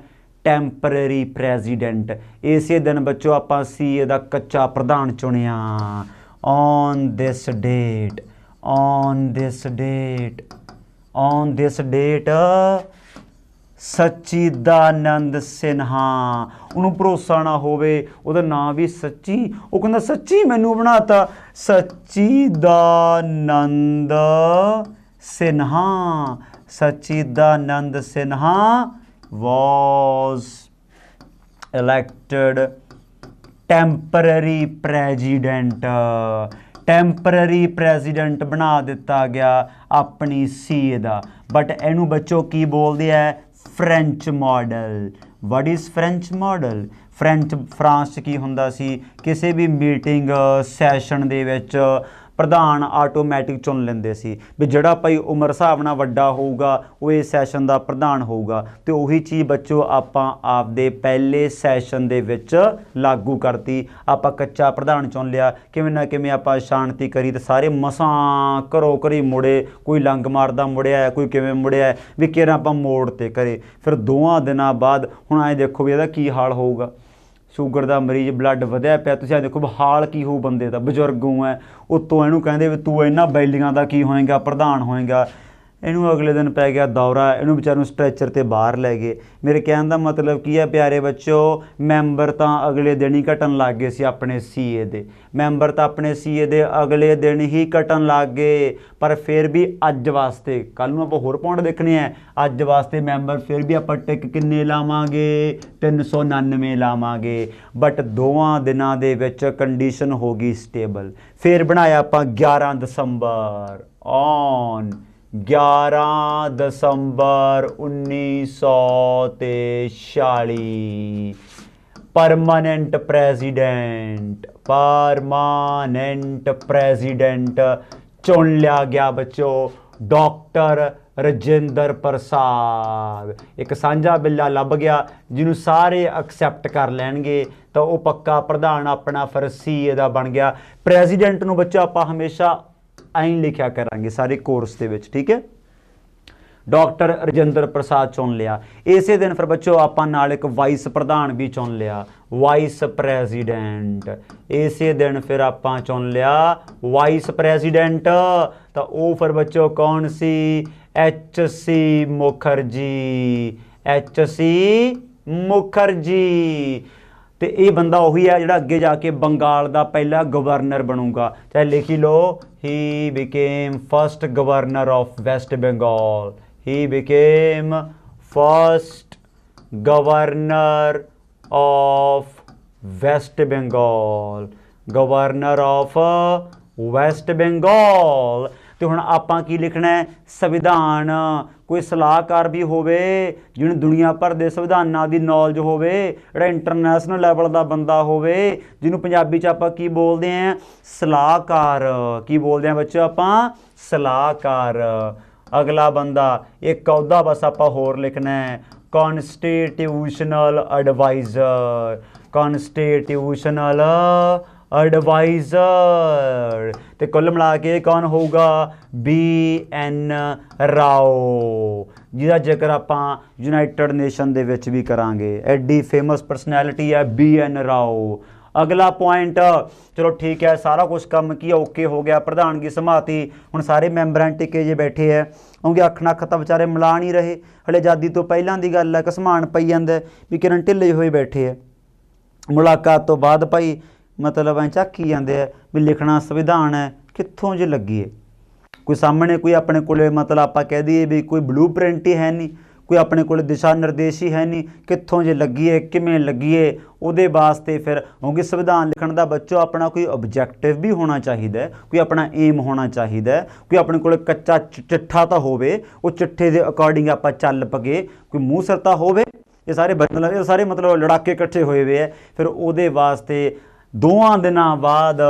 ਟੈਂਪਰੇਰੀ ਪ੍ਰੈਜ਼ੀਡੈਂਟ। ਇਸੇ ਦਿਨ ਬੱਚੋ ਆਪਾਂ ਸੀਏ ਦਾ ਕੱਚਾ ਪ੍ਰਧਾਨ ਚੁਣਿਆ। On this date Sachchidananda Sinha. ਉਹਨੂੰ ਭਰੋਸਾ ਨਾ ਹੋਵੇ ਉਹਦਾ ਨਾਂ ਵੀ ਸੱਚੀ, ਉਹ ਕਹਿੰਦਾ ਸੱਚੀ ਮੈਨੂੰ ਬਣਾਤਾ Sachchidananda Sinha was elected temporary president ਬਣਾ ਦਿੱਤਾ ਗਿਆ ਆਪਣੀ ਸੀਏ ਦਾ। ਬਟ ਇਹਨੂੰ ਬੱਚੋ ਕੀ ਬੋਲਦੇ ਆ? French model. What is French model? France 'ਚ ਕੀ ਹੁੰਦਾ ਸੀ? ਕਿਸੇ ਵੀ ਮੀਟਿੰਗ ਸੈਸ਼ਨ ਦੇ ਵਿੱਚ ਪ੍ਰਧਾਨ ਆਟੋਮੈਟਿਕ ਚੁਣ ਲੈਂਦੇ ਸੀ ਵੀ ਜਿਹੜਾ ਭਾਈ ਉਮਰ ਹਿਸਾਬ ਨਾਲ ਵੱਡਾ ਹੋਊਗਾ ਉਹ ਇਸ ਸੈਸ਼ਨ ਦਾ ਪ੍ਰਧਾਨ ਹੋਊਗਾ। ਅਤੇ ਉਹੀ ਚੀਜ਼ ਬੱਚੋ ਆਪਾਂ ਆਪਦੇ ਪਹਿਲੇ ਸੈਸ਼ਨ ਦੇ ਵਿੱਚ ਲਾਗੂ ਕਰਤੀ। ਆਪਾਂ ਕੱਚਾ ਪ੍ਰਧਾਨ ਚੁਣ ਲਿਆ, ਕਿਵੇਂ ਨਾ ਕਿਵੇਂ ਆਪਾਂ ਸ਼ਾਂਤੀ ਕਰੀ ਅਤੇ ਸਾਰੇ ਮਸਾਂ ਘਰੋਂ ਘਰੀ ਮੁੜੇ। ਕੋਈ ਲੰਗ ਮਾਰਦਾ ਮੁੜਿਆ, ਕੋਈ ਕਿਵੇਂ ਮੁੜਿਆ ਵੀ ਕਿਹੜਾ ਆਪਾਂ ਮੋੜ 'ਤੇ ਕਰੇ। ਫਿਰ 2 ਦਿਨਾਂ ਬਾਅਦ ਹੁਣ ਐਂ ਦੇਖੋ ਵੀ ਇਹਦਾ ਕੀ ਹਾਲ ਹੋਊਗਾ। ਸ਼ੂਗਰ ਦਾ ਮਰੀਜ਼, ਬਲੱਡ ਵਧਿਆ ਪਿਆ, ਤੁਸੀਂ ਦੇਖੋ ਹਾਲ ਕੀ ਹੋਊ ਬੰਦੇ ਦਾ, ਬਜ਼ੁਰਗ ਹੈ। ਉੱਤੋਂ ਇਹਨੂੰ ਕਹਿੰਦੇ ਵੀ ਤੂੰ ਇਹਨਾਂ ਬੈਲੀਆਂ ਦਾ ਕੀ ਹੋਏਗਾ, ਪ੍ਰਧਾਨ ਹੋਏਗਾ। ਇਹਨੂੰ ਅਗਲੇ ਦਿਨ ਪੈ ਗਿਆ ਦੌਰਾ, ਇਹਨੂੰ ਵਿਚਾਰੇ ਨੂੰ ਸਟ੍ਰੈਚਰ 'ਤੇ ਬਾਹਰ ਲੈ ਗਏ। ਮੇਰੇ ਕਹਿਣ ਦਾ ਮਤਲਬ ਕੀ ਹੈ ਪਿਆਰੇ ਬੱਚੋ, ਮੈਂਬਰ ਤਾਂ ਅਗਲੇ ਦਿਨ ਹੀ ਘਟਣ ਲੱਗ ਗਏ ਸੀ ਆਪਣੇ ਸੀਏ ਦੇ। ਮੈਂਬਰ ਤਾਂ ਆਪਣੇ ਸੀਏ ਦੇ ਅਗਲੇ ਦਿਨ ਹੀ ਘਟਣ ਲੱਗ ਗਏ। ਪਰ ਫਿਰ ਵੀ ਅੱਜ ਵਾਸਤੇ, ਕੱਲ੍ਹ ਨੂੰ ਆਪਾਂ ਹੋਰ ਪੁਆਇੰਟ ਦੇਖਣੇ ਹੈ, ਅੱਜ ਵਾਸਤੇ ਮੈਂਬਰ ਫਿਰ ਵੀ ਆਪਾਂ ਟਿਕ ਕਿੰਨੇ ਲਾਵਾਂਗੇ? 399 ਲਾਵਾਂਗੇ। ਬਟ 2 ਦਿਨਾਂ ਦੇ ਵਿੱਚ ਕੰਡੀਸ਼ਨ ਹੋ ਗਈ ਸਟੇਬਲ। ਫਿਰ ਬਣਾਇਆ ਆਪਾਂ 11 ਦਸੰਬਰ ਔਨ 11 ਦਸੰਬਰ 1943 ਪਰਮਾਨੈਂਟ ਪ੍ਰੈਜ਼ੀਡੈਂਟ ਚੁਣ ਲਿਆ ਗਿਆ ਬੱਚੋ, ਡਾਕਟਰ ਰਜਿੰਦਰ ਪ੍ਰਸਾਦ। ਇੱਕ ਸਾਂਝਾ ਬਿੱਲਾ ਲੱਭ ਗਿਆ ਜਿਹਨੂੰ ਸਾਰੇ ਐਕਸੈਪਟ ਕਰ ਲੈਣਗੇ ਤਾਂ ਉਹ ਪੱਕਾ ਪ੍ਰਧਾਨ ਆਪਣਾ ਫਿਰ ਸੀਏ ਦਾ ਬਣ ਗਿਆ। ਪ੍ਰੈਜ਼ੀਡੈਂਟ ਨੂੰ ਬੱਚਾ ਆਪਾਂ ਹਮੇਸ਼ਾ ਐਂ ਲਿਖਿਆ ਕਰਾਂਗੇ ਸਾਰੇ ਕੋਰਸ ਦੇ ਵਿੱਚ, ਠੀਕ ਹੈ। ਡਾਕਟਰ ਰਜਿੰਦਰ ਪ੍ਰਸਾਦ ਚੁਣ ਲਿਆ। ਇਸੇ ਦਿਨ ਫਿਰ ਬੱਚੋ ਆਪਾਂ ਨਾਲ ਇੱਕ ਵਾਈਸ ਪ੍ਰਧਾਨ ਵੀ ਚੁਣ ਲਿਆ, ਵਾਈਸ ਪ੍ਰੈਜ਼ੀਡੈਂਟ। ਇਸੇ ਦਿਨ ਫਿਰ ਆਪਾਂ ਚੁਣ ਲਿਆ ਵਾਈਸ ਪ੍ਰੈਜ਼ੀਡੈਂਟ। ਤਾਂ ਉਹ ਫਿਰ ਬੱਚੋ ਕੌਣ ਸੀ? HC ਮੁਖਰਜੀ। ਤੇ ਇਹ ਬੰਦਾ ਉਹੀ ਹੈ ਜਿਹੜਾ ਅੱਗੇ ਜਾ ਕੇ ਬੰਗਾਲ ਦਾ ਪਹਿਲਾ ਗਵਰਨਰ ਬਣੂਗਾ। ਚਾਹੇ ਲਿਖ ਹੀ ਲਓ, he became first governor of West Bengal. He became first governor of West Bengal, governor of West Bengal. ਤੇ ਹੁਣ ਆਪਾਂ ਕੀ ਲਿਖਣਾ ਹੈ? ਸੰਵਿਧਾਨ। ਕੋਈ ਸਲਾਹਕਾਰ ਵੀ ਹੋਵੇ ਜਿਹਨੂੰ ਦੁਨੀਆ ਭਰ ਦੇ ਸੰਵਿਧਾਨਾਂ ਦੀ ਨੌਲੇਜ ਹੋਵੇ, ਜਿਹੜਾ ਇੰਟਰਨੈਸ਼ਨਲ ਲੈਵਲ ਦਾ ਬੰਦਾ ਹੋਵੇ, ਜਿਹਨੂੰ ਪੰਜਾਬੀ 'ਚ ਆਪਾਂ ਕੀ ਬੋਲਦੇ ਹਾਂ? ਸਲਾਹਕਾਰ। ਕੀ ਬੋਲਦੇ ਹਾਂ ਬੱਚੋ ਆਪਾਂ? ਸਲਾਹਕਾਰ। ਅਗਲਾ ਬੰਦਾ ਇੱਕ ਅਹੁਦਾ ਬਸ ਆਪਾਂ ਹੋਰ ਲਿਖਣਾ ਹੈ, ਕੌਨਸਟੀਟਿਊਸ਼ਨਲ ਐਡਵਾਈਜ਼ਰ। ਤੇ ਕੁੱਲ ਮਿਲਾ ਕੇ ਕੌਣ ਹੋਊਗਾ? BN ਰਾਓ, ਜਿਹਦਾ ਜ਼ਿਕਰ ਆਪਾਂ ਯੂਨਾਈਟਿਡ ਨੇਸ਼ਨ ਦੇ ਵਿੱਚ ਵੀ ਕਰਾਂਗੇ। ਐਡੀ ਫੇਮਸ ਪਰਸਨੈਲਿਟੀ ਹੈ BN ਰਾਓ। ਅਗਲਾ ਪੁਆਇੰਟ, ਚਲੋ ਠੀਕ ਹੈ, ਸਾਰਾ ਕੁਛ ਕੰਮ ਕੀ ਓਕੇ ਹੋ ਗਿਆ, ਪ੍ਰਧਾਨਗੀ ਸੰਭਾਤੀ। ਹੁਣ ਸਾਰੇ ਮੈਂਬਰਾਂ ਟਿਕੇ ਜੇ ਬੈਠੇ ਹੈ, ਕਿਉਂਕਿ ਅੱਖ ਨੱਕ ਤਾਂ ਵਿਚਾਰੇ ਮਿਲਾ ਨਹੀਂ ਰਹੇ। ਹਲੇ ਆਜ਼ਾਦੀ ਤੋਂ ਪਹਿਲਾਂ ਦੀ ਗੱਲ ਹੈ, ਘਸਮਾਨ ਪਈ ਜਾਂਦਾ ਵੀ ਕਿਰਨ ਢਿੱਲੇ ਹੋਏ ਬੈਠੇ ਹੈ। ਮੁਲਾਕਾਤ ਤੋਂ ਬਾਅਦ ਭਾਈ ਮਤਲਬ ਐਂ ਝਾਕੀ ਜਾਂਦੇ ਆ ਵੀ ਲਿਖਣਾ ਸੰਵਿਧਾਨ ਹੈ, ਕਿੱਥੋਂ ਜੇ ਲੱਗੀਏ? ਕੋਈ ਸਾਹਮਣੇ ਕੋਈ ਆਪਣੇ ਕੋਲ ਮਤਲਬ ਆਪਾਂ ਕਹਿ ਦਈਏ ਵੀ ਕੋਈ ਬਲੂ ਪ੍ਰਿੰਟ ਹੀ ਹੈ ਨਹੀਂ, ਕੋਈ ਆਪਣੇ ਕੋਲ ਦਿਸ਼ਾ ਨਿਰਦੇਸ਼ ਹੀ ਹੈ ਨਹੀਂ, ਕਿੱਥੋਂ ਜੇ ਲੱਗੀਏ, ਕਿਵੇਂ ਲੱਗੀਏ? ਉਹਦੇ ਵਾਸਤੇ ਫਿਰ ਕਿਉਂਕਿ ਸੰਵਿਧਾਨ ਲਿਖਣ ਦਾ ਬੱਚੋ ਆਪਣਾ ਕੋਈ ਓਬਜੈਕਟਿਵ ਵੀ ਹੋਣਾ ਚਾਹੀਦਾ, ਕੋਈ ਆਪਣਾ ਏਮ ਹੋਣਾ ਚਾਹੀਦਾ, ਕੋਈ ਆਪਣੇ ਕੋਲ ਕੱਚਾ ਚਿੱਠਾ ਤਾਂ ਹੋਵੇ, ਉਹ ਚਿੱਠੇ ਦੇ ਅਕੋਰਡਿੰਗ ਆਪਾਂ ਚੱਲ ਪਗੇ, ਕੋਈ ਮੂੰਹ ਸਿਰ ਤਾਂ ਹੋਵੇ। ਇਹ ਸਾਰੇ ਮਤਲਬ ਲੜਾਕੇ ਇਕੱਠੇ ਹੋਏ ਹੋਏ ਹੈ। ਫਿਰ ਉਹਦੇ ਵਾਸਤੇ 2 ਦਿਨਾਂ ਬਾਅਦ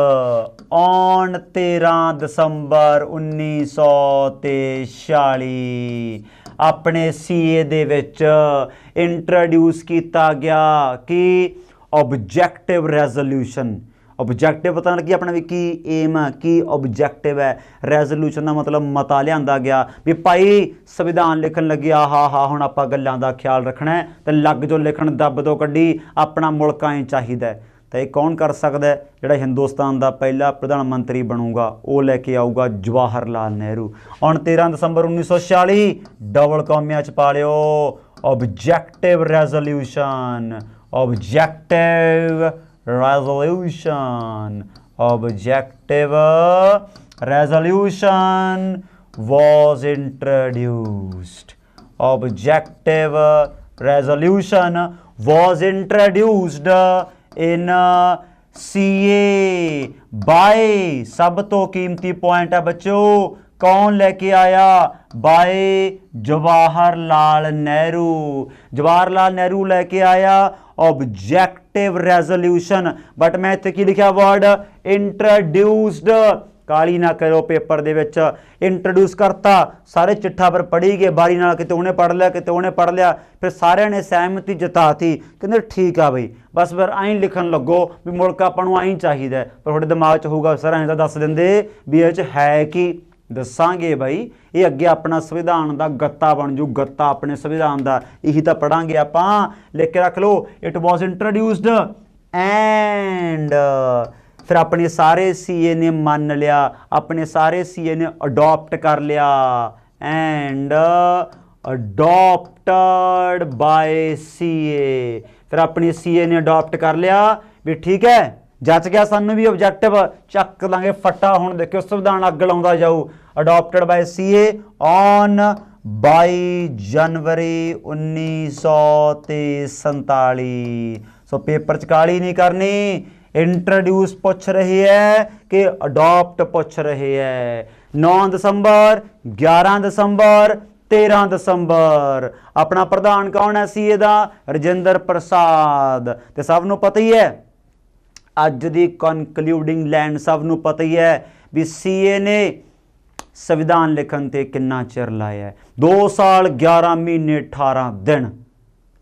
ਔਨ 13 ਦਸੰਬਰ 1943 ਆਪਣੇ ਸੀਏ ਦੇ ਵਿੱਚ ਇੰਟਰੋਡਿਊਸ ਕੀਤਾ ਗਿਆ ਕਿ ਓਬਜੈਕਟਿਵ ਰੈਜ਼ੋਲਿਊਸ਼ਨ। ऑब्जेक्टिव पता लगी अपना भी की एम है की ऑब्जेक्टिव है। रेजोल्यूशन का मतलब मता लिया गया भी भाई संविधान लिखन लगे हाँ हुण आपां गल्लां दा ख्याल रखना है तो लग जो लिखण दब दो कड्डी अपना मुल्क आई चाहिदा है। तो ये कौन कर सकता है जिहड़ा हिंदुस्तान का पहला प्रधानमंत्री बनूगा वो लैके आऊगा जवाहर लाल नेहरू। और 13 दिसंबर 1946 डबल कौमिया च पा लियो objective resolution objective resolution objective resolution was introduced objective resolution was introduced in CA by सब तो कीमती पॉइंट है बच्चों कौन लेके आया बाय जवाहर लाल नेहरू। जवाहर लाल नेहरू लेके आया ऑब्जेक्टिव रेजोल्यूशन बट मैं इत्थे की लिखा वर्ड इंट्रोड्यूस्ड काली ना करो पेपर दे विच इंट्रोड्यूस करता सारे चिट्ठा पर पढ़ी गए बारी नाल किते उन्हें पढ़ लिया किते उन्हें पढ़ लिया फिर सारे ने सहमति जताती कहते ठीक आ बई बस फिर आई लिखन लगो भी मुल्क आपां नूं आई चाहिए पर थोड़े दिमाग च होगा सर ऐं तां दस दिंदे भी इह च है कि दसांगे बई ये अगे अपना संविधान का गत्ता बन जू गत्ता अपने संविधान का यही तो पढ़ांगे आपां लिख के रख लो इट वॉज इंट्रोड्यूस्ड एंड फिर अपने सारे सीए ने मान लिया अपने सारे सीए ने अडॉप्ट कर लिया एंड अडॉप्टेड बाय सीए फिर अपने सीए ने अडॉप्ट कर लिया भी ठीक है जच गया सानू भी ऑब्जेक्टिव चक लांगे फटा हुण देखियो संविधान अग लाउंदा जाऊ adopted by CA on 22 January 1947 so paper च काली नहीं करनी इंट्रोड्यूस पूछ रही है कि अडॉप्ट पूछ रही है। 9 दिसंबर 11 दिसंबर 13 दिसंबर अपना प्रधान कौन है सीए दा राजेंद्र प्रसाद ते सब नूं पता ही है अज दी कनकलूडिंग लैंड सब नूं पता ही है भी सीए ने संविधान लिखन ते किन्ना चिर लाया है 2 साल 11 महीने 18 दिन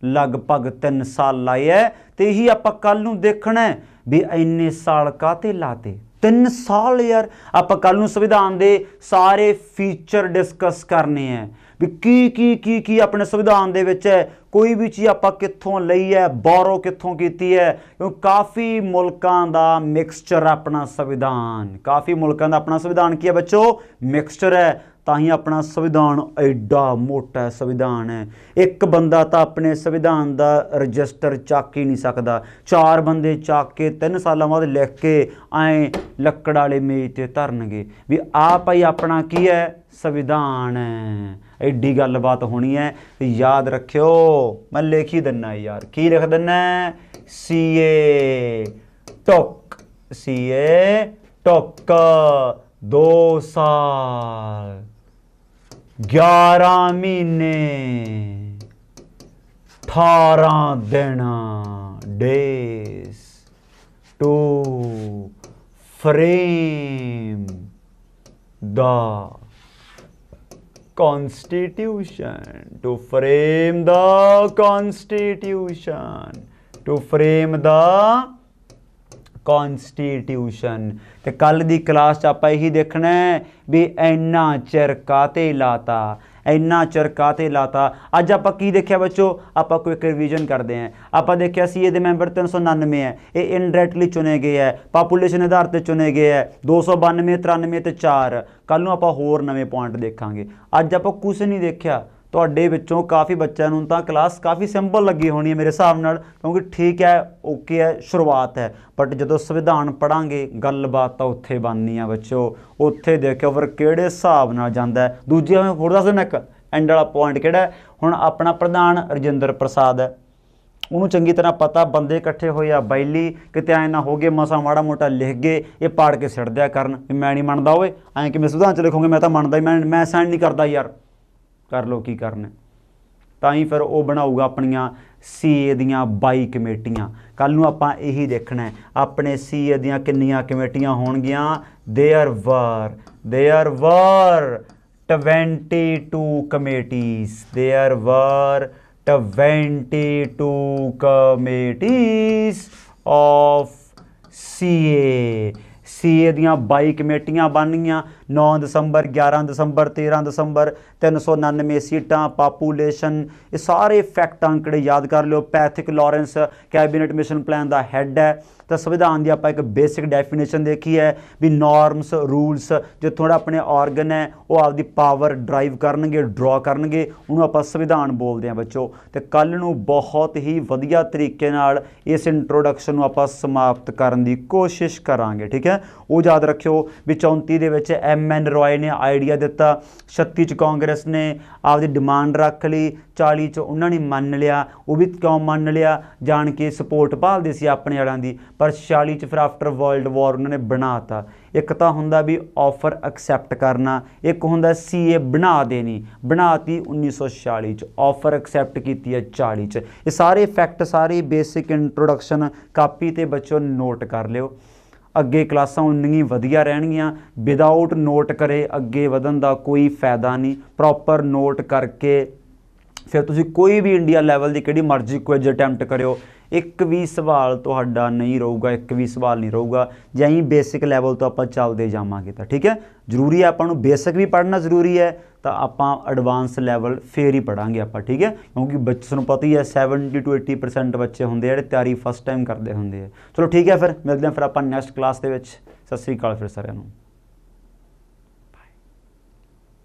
लगभग 3 साल लाए है ते यही आपां कल नूं देखना है भी इन्ने साल काते लाते 3 साल यार आपां कल नूं संविधान दे सारे फीचर डिस्कस करने हैं भी की अपने संविधान दे विच है कोई भी चीज़ आपां कित्थों लई है बोरो कित्थों कीती है क्योंकि काफ़ी मुल्कां दा मिक्सचर अपना संविधान काफ़ी मुल्कां दा अपना संविधान की है बच्चों मिक्सचर है ताही अपना संविधान एडा मोटा संविधान है एक बंदा तो अपने संविधान का रजिस्टर चक ही नहीं सकता 4 बंदे चक के 3 साल बाद लिख के आए लकड़ वाले मेज ते धरनगे भी आप ही अपना की है संविधान है एडी गलबात होनी है तो याद रखियो मैं लिख ही दिना यार की लिख दिना सीए टुक सीए टुक 2 साल 11 महीने 18 दिन days to frame the Constitution to frame the Constitution to frame the Constitution ते कल दी क्लास च आपां यही देखना है भी इन्ना चिर काते लाता इन्ना चिर काते लाता अज आपां की देखिया बच्चों आपां कोई रिवीजन करते हैं आपां देखिया सीए दे मैंबर 399 है ये इनडायरेक्टली चुने गए है पापूलेशन आधार ते चुने गए है 292 93 ते 4 कल नूं आपां होर नवे पॉइंट देखांगे अज आपां कुछ नहीं देखिया ਤੁਹਾਡੇ ਵਿੱਚੋਂ काफ़ी बच्चों ਨੂੰ ਤਾਂ क्लास काफ़ी सिंपल लगी होनी है मेरे हिसाब नाल क्योंकि ठीक है ओके है शुरुआत है बट जो संविधान पढ़ांगे गलबात तो उत्थे बननी है बच्चों उत्थे देखियो फिर किहड़े हिसाब नाल जांदा है। दूजी मैं होर दस देना एक एंड वाला पॉइंट किहड़ा हुण अपना प्रधान राजेंद्र प्रसाद है उन्होंने चंगी तरह पता बंदे इकट्ठे होए आ बैली किते ऐ ना हो गए मसा माड़ा मोटा लिख गए ये पाड़ के सिट दिया करन मैं नहीं मनदा ओए ऐ कि मैं संविधान च लिखूंगा मैं तो मनदा ही मैं साइन नहीं करता यार कर लो की करना ताई फिर वो बनाऊगा अपनिया सीए दियां 22 कमेटियां कल नूं आपां यही देखना है अपने सीए दियां किन्नियां कमेटियां होणगियां there were 22 committees there were 22 committees of CA ਦੀਆਂ 22 ਕਮੇਟੀਆਂ ਬਣਨੀਆਂ 9 ਦਸੰਬਰ 11 ਦਸੰਬਰ 13 ਦਸੰਬਰ 399 ਸੀਟਾਂ ਪਾਪੂਲੇਸ਼ਨ ਇਹ ਸਾਰੇ ਫੈਕਟ ਅੰਕੜੇ ਯਾਦ ਕਰ ਲਿਓ। Pethick Lawrence cabinet mission plan ਦਾ ਹੈੱਡ ਹੈ। ਤਾਂ ਸੰਵਿਧਾਨ ਦੀ ਆਪਾਂ ਇੱਕ ਬੇਸਿਕ ਡੈਫੀਨੇਸ਼ਨ ਦੇਖੀ ਹੈ ਵੀ ਨੋਰਮਸ ਰੂਲਸ ਜੋ ਥੋੜਾ ਆਪਣੇ ਆਰਗਨ ਹੈ ਉਹ ਆਪਦੀ ਪਾਵਰ ਡਰਾਈਵ ਕਰਨਗੇ ਡਰਾ ਕਰਨਗੇ ਉਹਨੂੰ ਆਪਾਂ ਸੰਵਿਧਾਨ ਬੋਲਦੇ ਹਾਂ ਬੱਚੋ। ਤੇ ਕੱਲ੍ਹ ਨੂੰ ਬਹੁਤ ਹੀ ਵਧੀਆ ਤਰੀਕੇ ਨਾਲ ਇਸ ਇੰਟਰੋਡਕਸ਼ਨ ਨੂੰ ਆਪਾਂ ਸਮਾਪਤ ਕਰਨ ਦੀ ਕੋਸ਼ਿਸ਼ ਕਰਾਂਗੇ। ਠੀਕ ਹੈ, ਉਹ ਯਾਦ ਰੱਖਿਓ ਵੀ 34 ਦੇ ਵਿੱਚ MN ਰॉय ਨੇ ਆਈਡੀਆ ਦਿੱਤਾ, 36 'ਚ ਕਾਂਗਰਸ ਨੇ ਆਪਦੀ ਡਿਮਾਂਡ ਰੱਖ ਲਈ, 40 'ਚ ਉਹਨਾਂ ਨੇ ਮੰਨ ਲਿਆ। ਉਹ ਵੀ ਕਿਉਂ ਮੰਨ ਲਿਆ, ਜਾਣ ਕੇ ਸਪੋਰਟ ਭਾਲਦੇ ਸੀ ਆਪਣੇ ਵਾਲਿਆਂ ਦੀ, ਪਰ 46 'ਚ ਫਿਰ ਆਫਟਰ ਵਰਲਡ ਵਾਰ ਉਹਨਾਂ ਨੇ ਬਣਾਤਾ। ਇੱਕ ਤਾਂ ਹੁੰਦਾ ਵੀ ਆਫਰ ਐਕਸੈਪਟ ਕਰਨਾ, ਇੱਕ ਹੁੰਦਾ ਸੀਏ ਬਣਾ ਦੇਣੀ, ਬਣਾਤੀ 1946 'ਚ, ਆਫਰ ਐਕਸੈਪਟ ਕੀਤੀ ਹੈ 40 'ਚ। ਇਹ ਸਾਰੇ ਫੈਕਟ ਸਾਰੀ ਬੇਸਿਕ ਇੰਟਰੋਡਕਸ਼ਨ ਕਾਪੀ 'ਤੇ ਬੱਚੋ ਨੋਟ ਕਰ ਲਿਓ। ਅੱਗੇ ਕਲਾਸਾਂ ਉਨੀਆਂ ਵਧੀਆ ਰਹਿਣਗੀਆਂ। ਵਿਦਆਊਟ ਨੋਟ ਕਰੇ ਅੱਗੇ ਵਧਣ ਦਾ ਕੋਈ ਫਾਇਦਾ ਨਹੀਂ। ਪ੍ਰੋਪਰ ਨੋਟ ਕਰਕੇ ਫਿਰ ਤੁਸੀਂ ਕੋਈ ਵੀ ਇੰਡੀਆ ਲੈਵਲ ਦੀ ਕਿਹੜੀ ਮਰਜ਼ੀ ਕੁਇਜ਼ ਅਟੈਂਪਟ ਕਰਿਓ, ਇੱਕ ਵੀ ਸਵਾਲ ਤੁਹਾਡਾ ਨਹੀਂ ਰਹੂਗਾ, ਇੱਕ ਵੀ ਸਵਾਲ ਨਹੀਂ ਰਹੂਗਾ ਜੇ ਅਸੀਂ ਬੇਸਿਕ ਲੈਵਲ ਤੋਂ ਆਪਾਂ ਚੱਲਦੇ ਜਾਵਾਂਗੇ ਤਾਂ। ਠੀਕ ਹੈ, ਜ਼ਰੂਰੀ ਹੈ ਆਪਾਂ ਨੂੰ ਬੇਸਿਕ ਵੀ ਪੜ੍ਹਨਾ ਜ਼ਰੂਰੀ ਹੈ, ਤਾਂ ਆਪਾਂ ਐਡਵਾਂਸ ਲੈਵਲ ਫੇਰ ਹੀ ਪੜ੍ਹਾਂਗੇ ਆਪਾਂ। ਠੀਕ ਹੈ, ਕਿਉਂਕਿ ਬੱਚੇ ਨੂੰ ਪਤਾ ਹੀ ਹੈ 70 to 80% ਬੱਚੇ ਹੁੰਦੇ ਜਿਹੜੇ ਤਿਆਰੀ ਫਸਟ ਟਾਈਮ ਕਰਦੇ ਹੁੰਦੇ ਆ। ਚਲੋ ਠੀਕ ਹੈ, ਫਿਰ ਮਿਲਦੇ ਹਾਂ ਫਿਰ ਆਪਾਂ ਨੈਕਸਟ ਕਲਾਸ ਦੇ ਵਿੱਚ। ਸਤਿ ਸ਼੍ਰੀ ਅਕਾਲ ਫਿਰ ਸਾਰਿਆਂ ਨੂੰ।